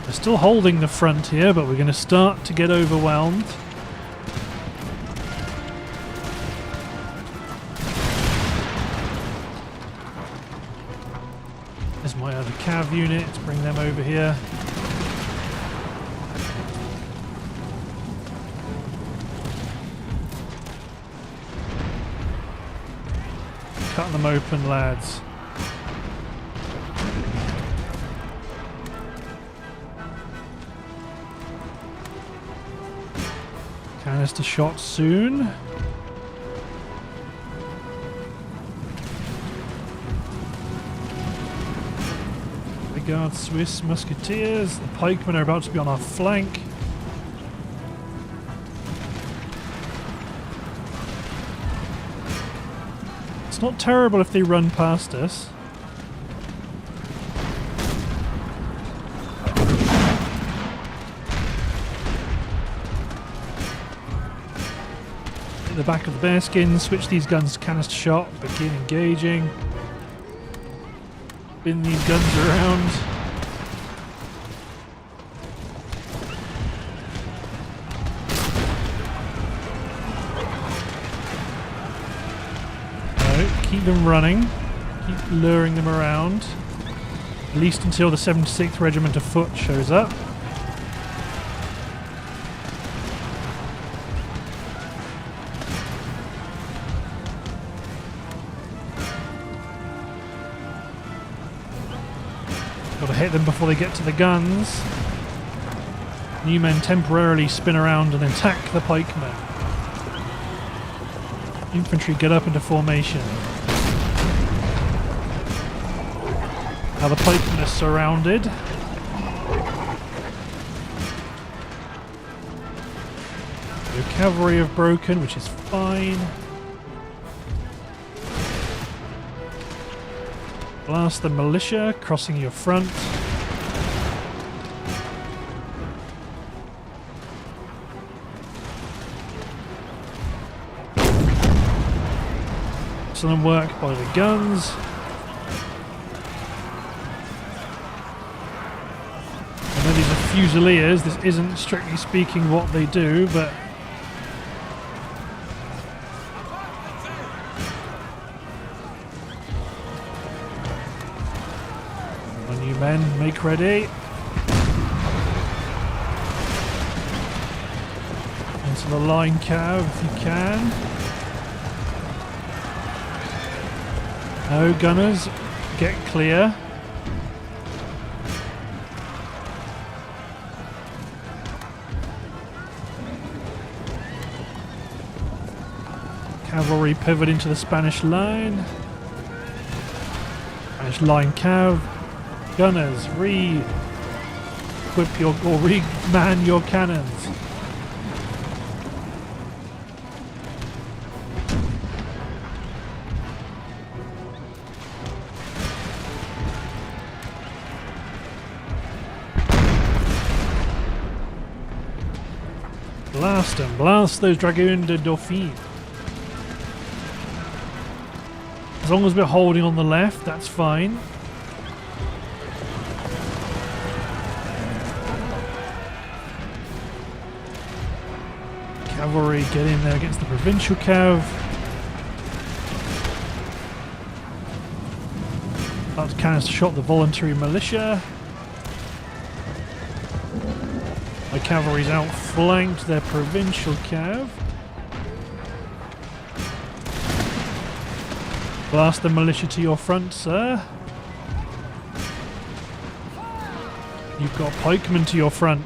They're still holding the front here, but we're going to start to get overwhelmed. There's my other cav unit, let's bring them over here. Cut them open, lads. Canister shot soon. The guard Swiss musketeers. The pikemen are about to be on our flank. It's not terrible if they run past us. The back of the bearskin, switch these guns to canister shot, begin engaging. Spin these guns around. No, keep them running, keep luring them around, at least until the 76th Regiment of Foot shows up. Got to hit them before they get to the guns. New men temporarily spin around and attack the pikemen. Infantry get up into formation. Now the pikemen are surrounded. The cavalry have broken, which is fine. Blast the militia, crossing your front. Excellent work by the guns. Fusiliers. This isn't strictly speaking what they do, but on you men, make ready. Into the line, Cav, if you can. No, gunners, get clear. Cavalry pivot into the Spanish line. Spanish line, Cav. Gunners, re-equip your, or re-man your cannons. Blast them, blast those Dragoons de Dauphine. As long as we're holding on the left, that's fine. Cavalry, get in there against the provincial cav. That's canister shot the voluntary militia. The cavalry's outflanked their provincial cav. Blast the militia to your front, sir. You've got pikemen to your front.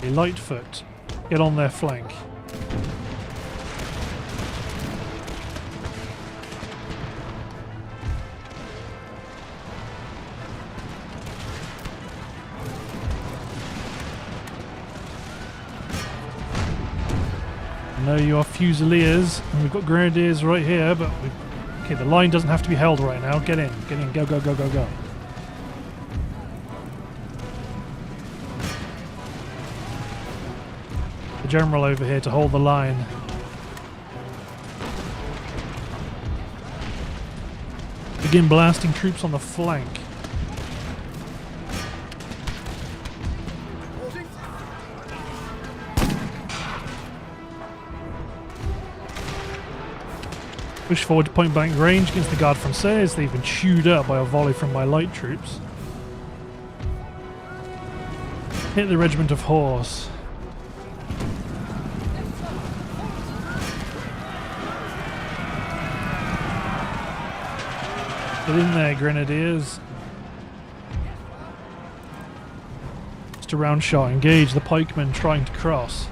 A Lightfoot, get on their flank. I know you are Fusiliers, and we've got Grenadiers right here, but okay, the line doesn't have to be held right now. Get in, go, go, go, go, go. The general over here to hold the line. Begin blasting troops on the flank. Push forward to point blank range against the Garde Française. They've been chewed up by a volley from my light troops. Hit the regiment of horse. Get in there, Grenadiers. Just a round shot. Engage the pikemen trying to cross.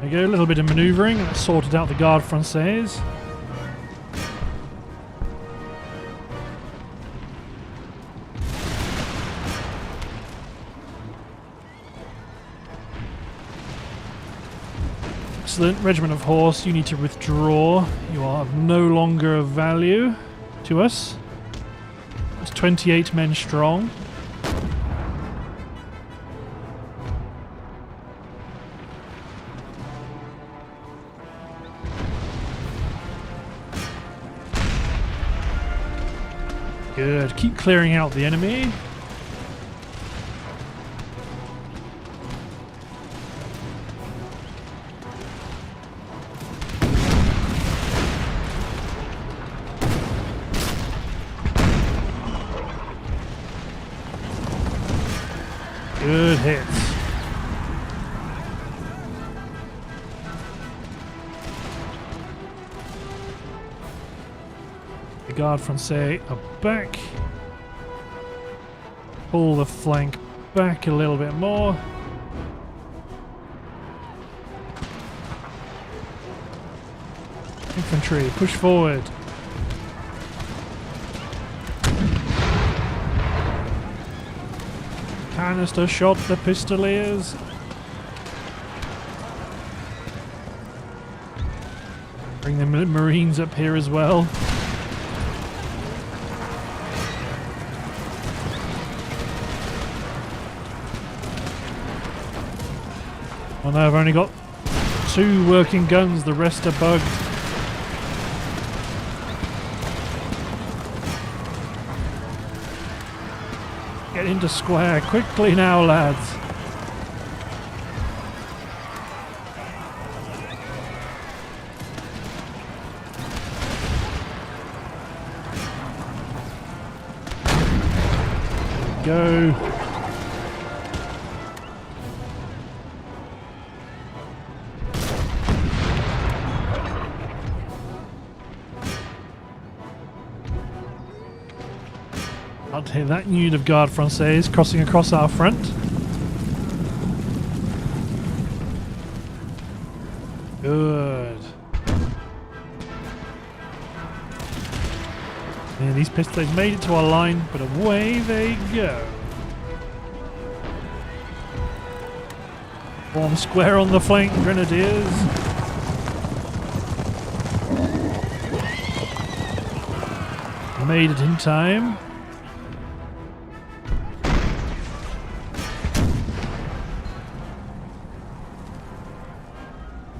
There you go, a little bit of manoeuvring, and that sorted out the Garde Française. Excellent, Regiment of Horse, you need to withdraw. You are of no longer of value to us. It's 28 men strong. Good. Keep clearing out the enemy. Good hits. The Garde Français are back. Pull the flank back a little bit more. Infantry, push forward. Canister shot the Pistoliers. Bring the Marines up here as well. Oh no, I've only got 2 working guns, the rest are bugged. Get into square quickly now, lads. Go. I'll hit that unit of Guard Français crossing across our front. Good. Yeah, these pistols made it to our line, but away they go. Form square on the flank, Grenadiers. Made it in time.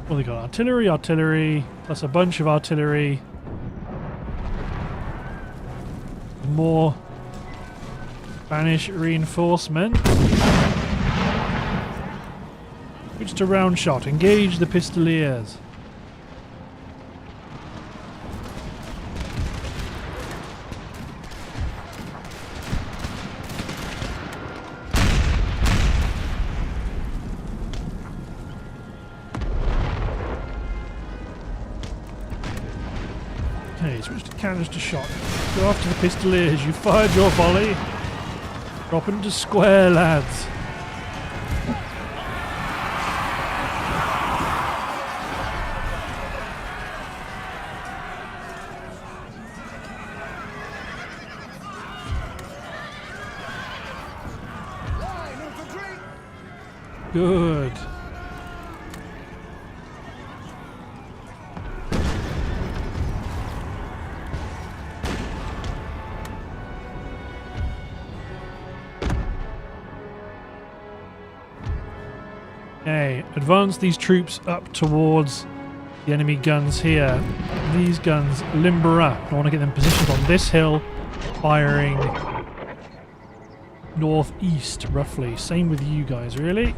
Well, they got artillery, plus a bunch of artillery. More Spanish reinforcement. Switch to round shot. Engage the pistoliers. Okay, switch to canister shot. Go after the pistoliers. You fired your volley. Drop into square, lads. Good. Okay, advance these troops up towards the enemy guns here. These guns limber up. I want to get them positioned on this hill, firing northeast, roughly. Same with you guys, really.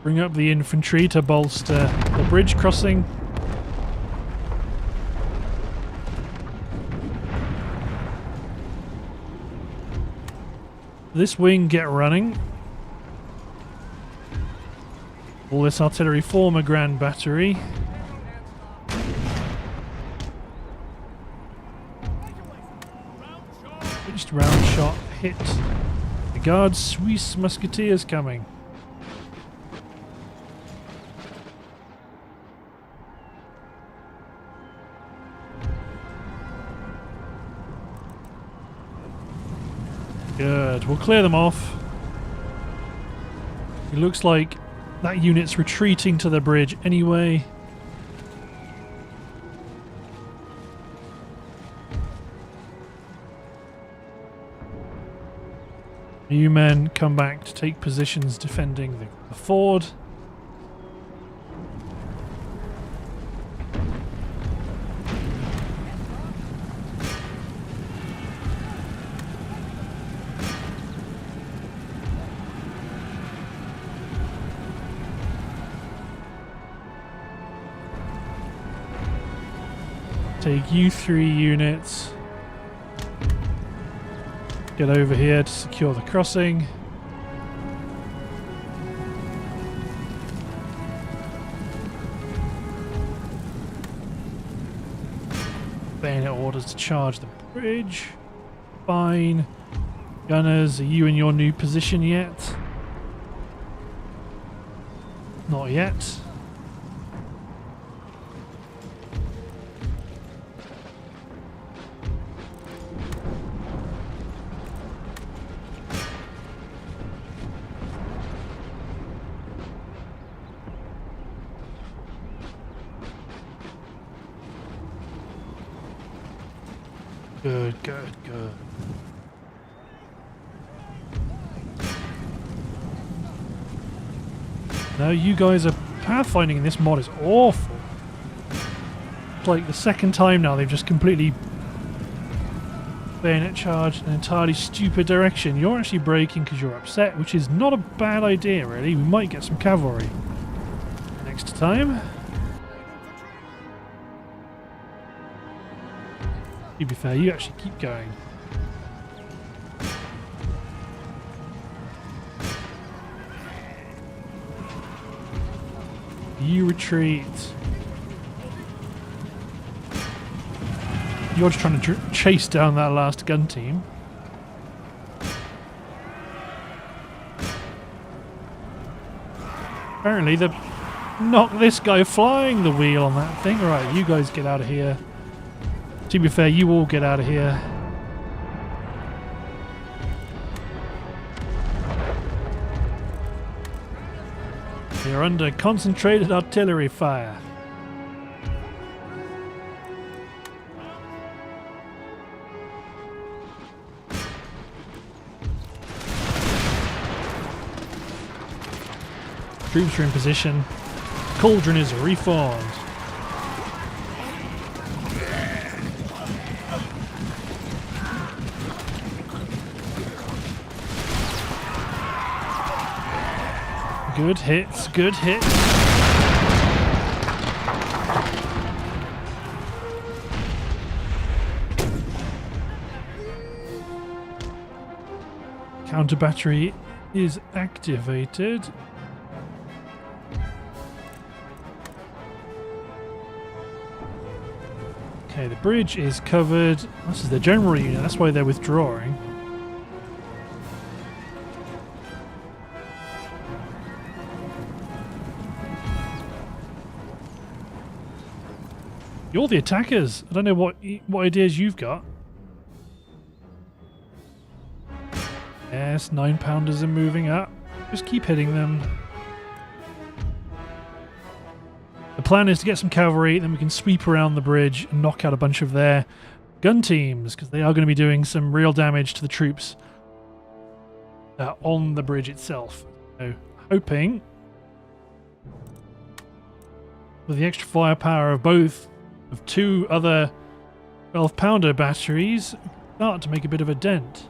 Bring up the infantry to bolster the bridge crossing. This wing get running. All this artillery form a grand battery. Just round shot hit. The Guard Suisse musketeers coming. Good, we'll clear them off. It looks like that unit's retreating to the bridge anyway. You men come back to take positions defending the ford. Take you 3 units. Get over here to secure the crossing. Bayonet orders to charge the bridge. Fine. Gunners, are you in your new position yet? Not yet. Good, good, good. No, you guys are pathfinding in this mod is awful. It's like the second time now they've just completely bayonet charged an entirely stupid direction. You're actually braking because you're upset, which is not a bad idea really. We might get some cavalry next time. To be fair, you actually keep going. You retreat. You're just trying to chase down that last gun team. Apparently they knocked this guy flying the wheel on that thing. Alright, you guys get out of here. To be fair, you all get out of here. You're under concentrated artillery fire. Troops are in position. Cauldron is reformed. Good hits, good hits. Counter battery is activated. Okay, the bridge is covered. This is the general unit, that's why they're withdrawing. You're the attackers. I don't know what ideas you've got. Yes, 9-pounders are moving up. Just keep hitting them. The plan is to get some cavalry, then we can sweep around the bridge and knock out a bunch of their gun teams, because they are going to be doing some real damage to the troops on the bridge itself. So, hoping with the extra firepower of both of two other 12-pounder batteries, start to make a bit of a dent.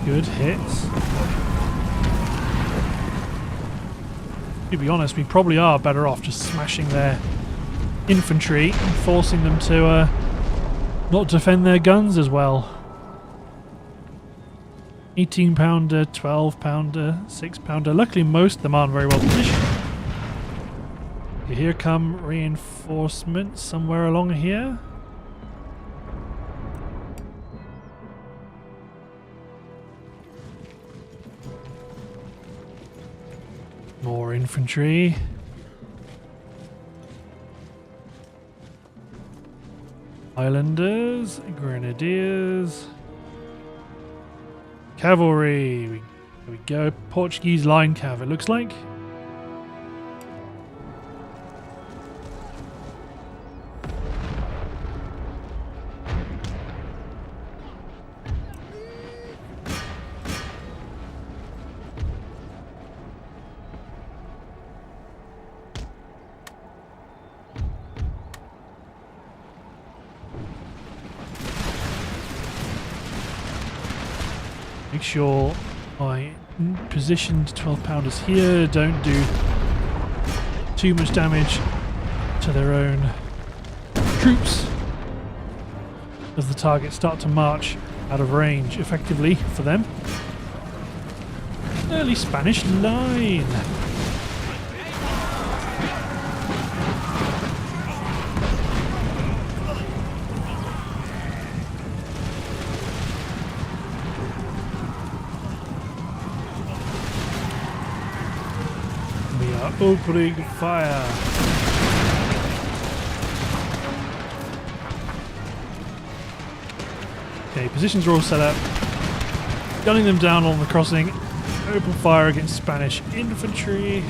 Good hits. To be honest, we probably are better off just smashing their infantry and forcing them to not defend their guns as well. 18-pounder, 12-pounder, 6-pounder. Luckily, most of them aren't very well positioned. Okay, here come reinforcements somewhere along here. More infantry. Highlanders, grenadiers. Cavalry. There we go. Portuguese line cav, it looks like. Make sure my positioned 12-pounders here don't do too much damage to their own troops as the targets start to march out of range effectively for them. Early Spanish line. Opening fire. Okay, positions are all set up. Gunning them down on the crossing. Open fire against Spanish infantry.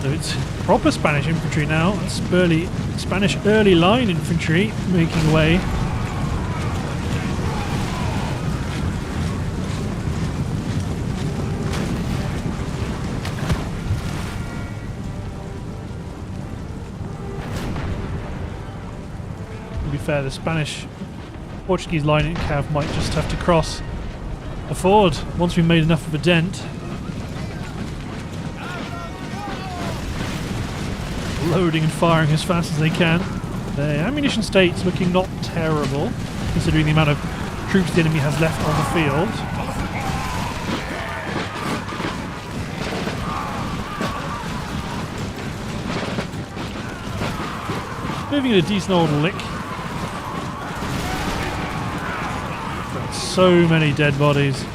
So it's proper Spanish infantry now. That's Spanish early line infantry making way. To be fair, the Portuguese line in Cav might just have to cross a ford once we've made enough of a dent. Loading and firing as fast as they can. The ammunition state's looking not terrible, considering the amount of troops the enemy has left on the field. Moving at a decent old lick. Got so many dead bodies.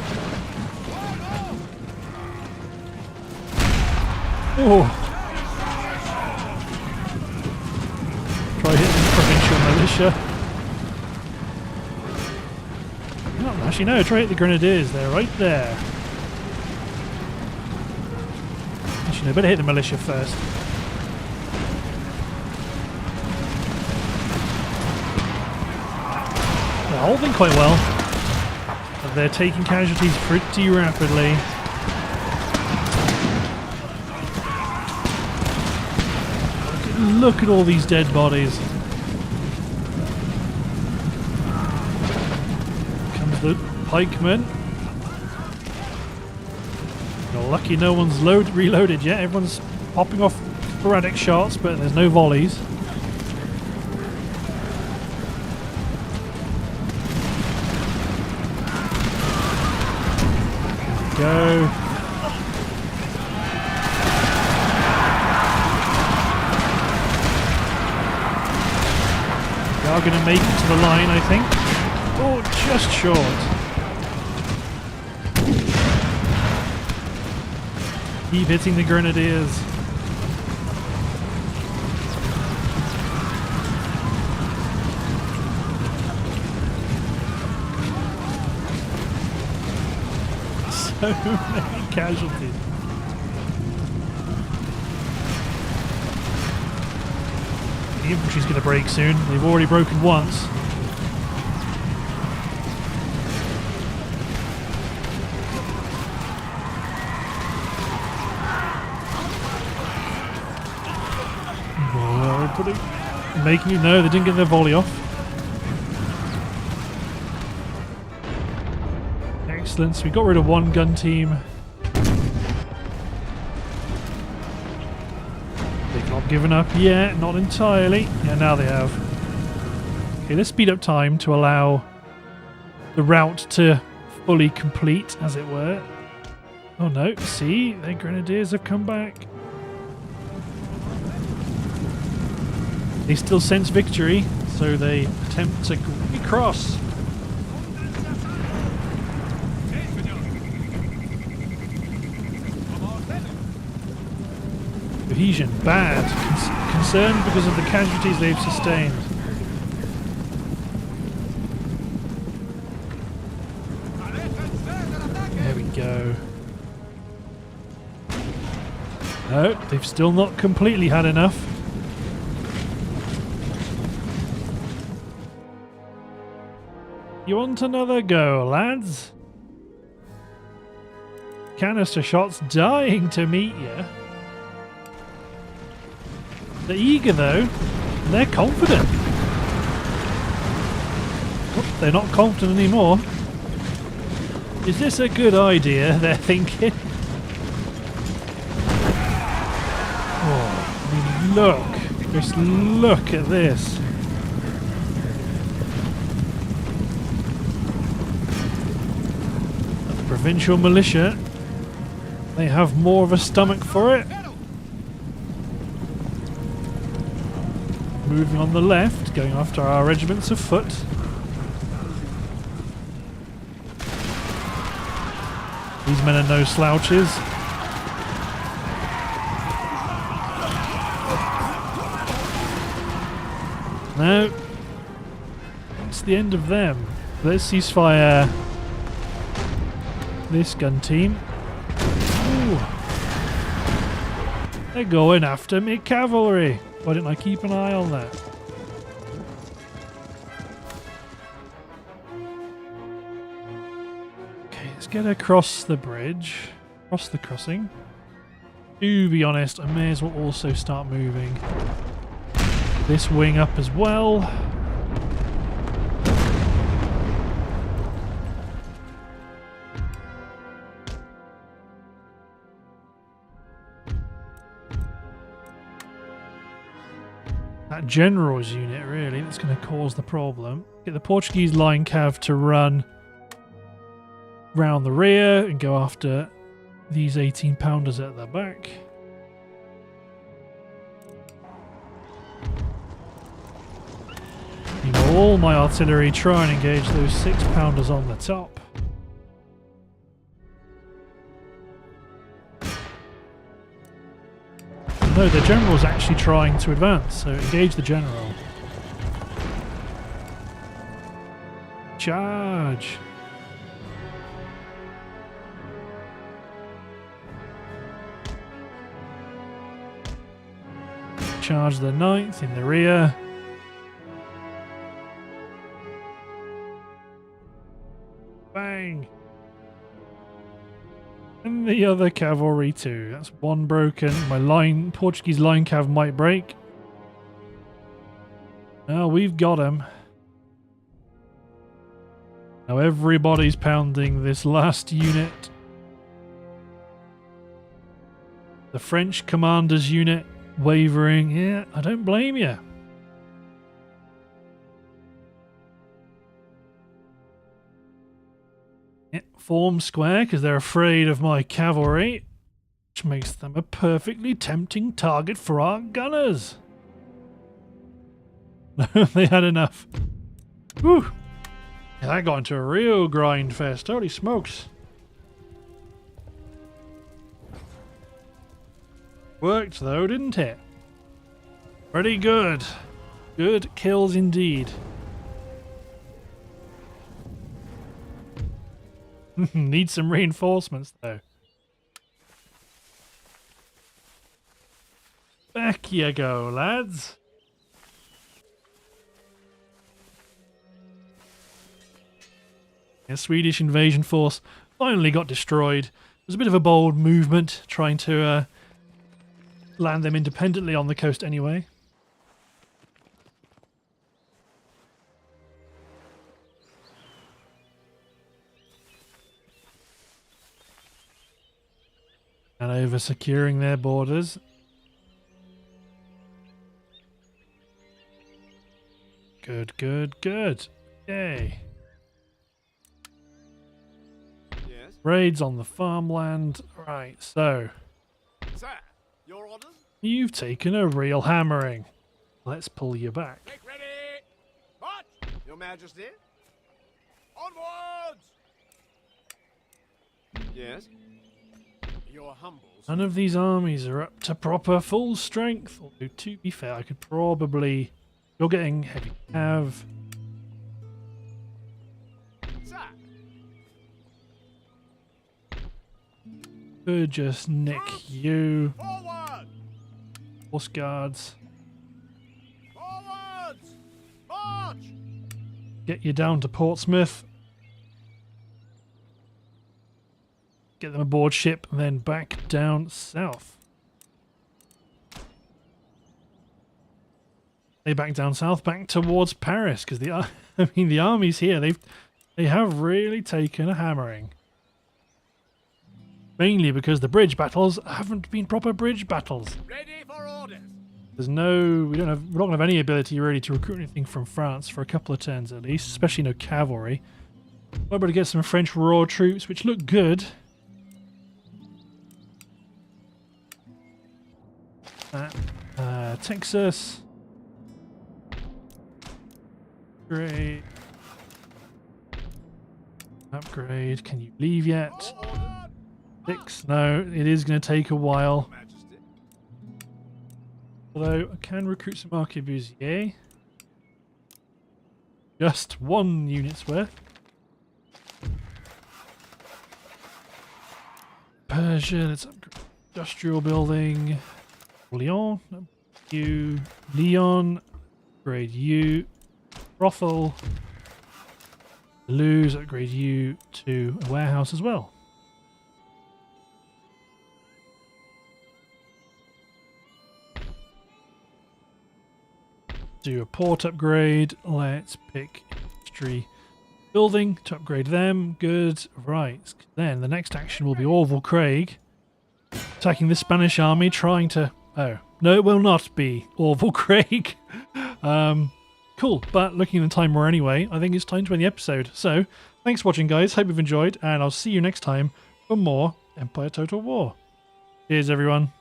Oh. Try hitting the provincial militia. Oh, actually no, try hit the grenadiers. They're right there. Actually no, better hit the militia first. They're holding quite well, but they're taking casualties pretty rapidly. Look at all these dead bodies. Comes the pikemen. You're lucky no one's reloaded yet. Everyone's popping off sporadic shots, but there's no volleys. Go. They are going to make it to the line, I think. Oh, just short. Keep hitting the grenadiers. So many casualties. The infantry's going to break soon. They've already broken once. Making it. No, they didn't get their volley off. Excellent. So we got rid of one gun team. They've not given up yet. Not entirely. Yeah, now they have. Okay, let's speed up time to allow the route to fully complete, as it were. Oh no, see? Their grenadiers have come back. They still sense victory, so they attempt to recross. Cohesion, bad. Concerned because of the casualties they've sustained. There we go. No, they've still not completely had enough. You want another go, lads? Canister shots dying to meet you. They're eager though. They're confident. Oh, they're not confident anymore. Is this a good idea? They're thinking. Oh, I mean, look. Just look at this. Provincial militia, they have more of a stomach for it. Moving on the left, going after our regiments of foot. These men are no slouches. No, it's the end of them. Let's ceasefire this gun team. Ooh. They're going after me cavalry. Why didn't I keep an eye on that? Okay, let's get across the bridge. Across the crossing. To be honest, I may as well also start moving this wing up as well. That general's unit, really, that's going to cause the problem. Get the Portuguese line cav to run round the rear and go after these 18-pounders at the back. You know, all my artillery try and engage those 6-pounders on the top. No, the general's actually trying to advance, so engage the general. Charge! Charge the 9th in the rear. Bang! And the other cavalry too. That's one broken. My Portuguese line cav might break. Oh, we've got him. Now everybody's pounding this last unit. The French commander's unit wavering. Yeah, I don't blame you. Form square because they're afraid of my cavalry, which makes them a perfectly tempting target for our gunners. They had enough. Whew. Yeah, that got into a real grind fest. Holy smokes. Worked though, didn't it? Pretty good. Good kills indeed. Need some reinforcements though. Back you go, lads. A Swedish invasion force finally got destroyed. It was a bit of a bold movement, trying to land them independently on the coast anyway. And over securing their borders. Good, good, good. Yay. Yes. Raids on the farmland. Right, so Sir, your orders? you've taken a real hammering. Let's pull you back. Make ready! March! Your Majesty? Onwards! Yes? Your humbles. None of these armies are up to proper full strength. Although, to be fair, I could probably... You're getting heavy cav. Sir! Could just nick you. Forward! Horse guards. Forwards! March! Get you down to Portsmouth. Get them aboard ship and then back down south. They back down south, back towards Paris, because the armies here, they have really taken a hammering. Mainly because the bridge battles haven't been proper bridge battles. Ready for orders! We're not gonna have any ability really to recruit anything from France for a couple of turns at least, especially no cavalry. We're able to get some French raw troops, which look good. Texas. Great. Upgrade. Can you leave yet? Order! 6. No, it is going to take a while. Majesty. Although I can recruit some arquebusiers. Just 1 unit's worth. leisure. Let's upgrade industrial building. Lyon. You. Leon. Upgrade you. Brothel. Lose. Upgrade you to a warehouse as well. Do a port upgrade. Let's pick industry building to upgrade them. Good. Right. Then the next action will be Orville Craig attacking the Spanish army, trying to... Oh, no, it will not be Orville Craig. Cool. But looking at the timer anyway, I think it's time to end the episode. So, thanks for watching, guys. Hope you've enjoyed, and I'll see you next time for more Empire Total War. Cheers, everyone.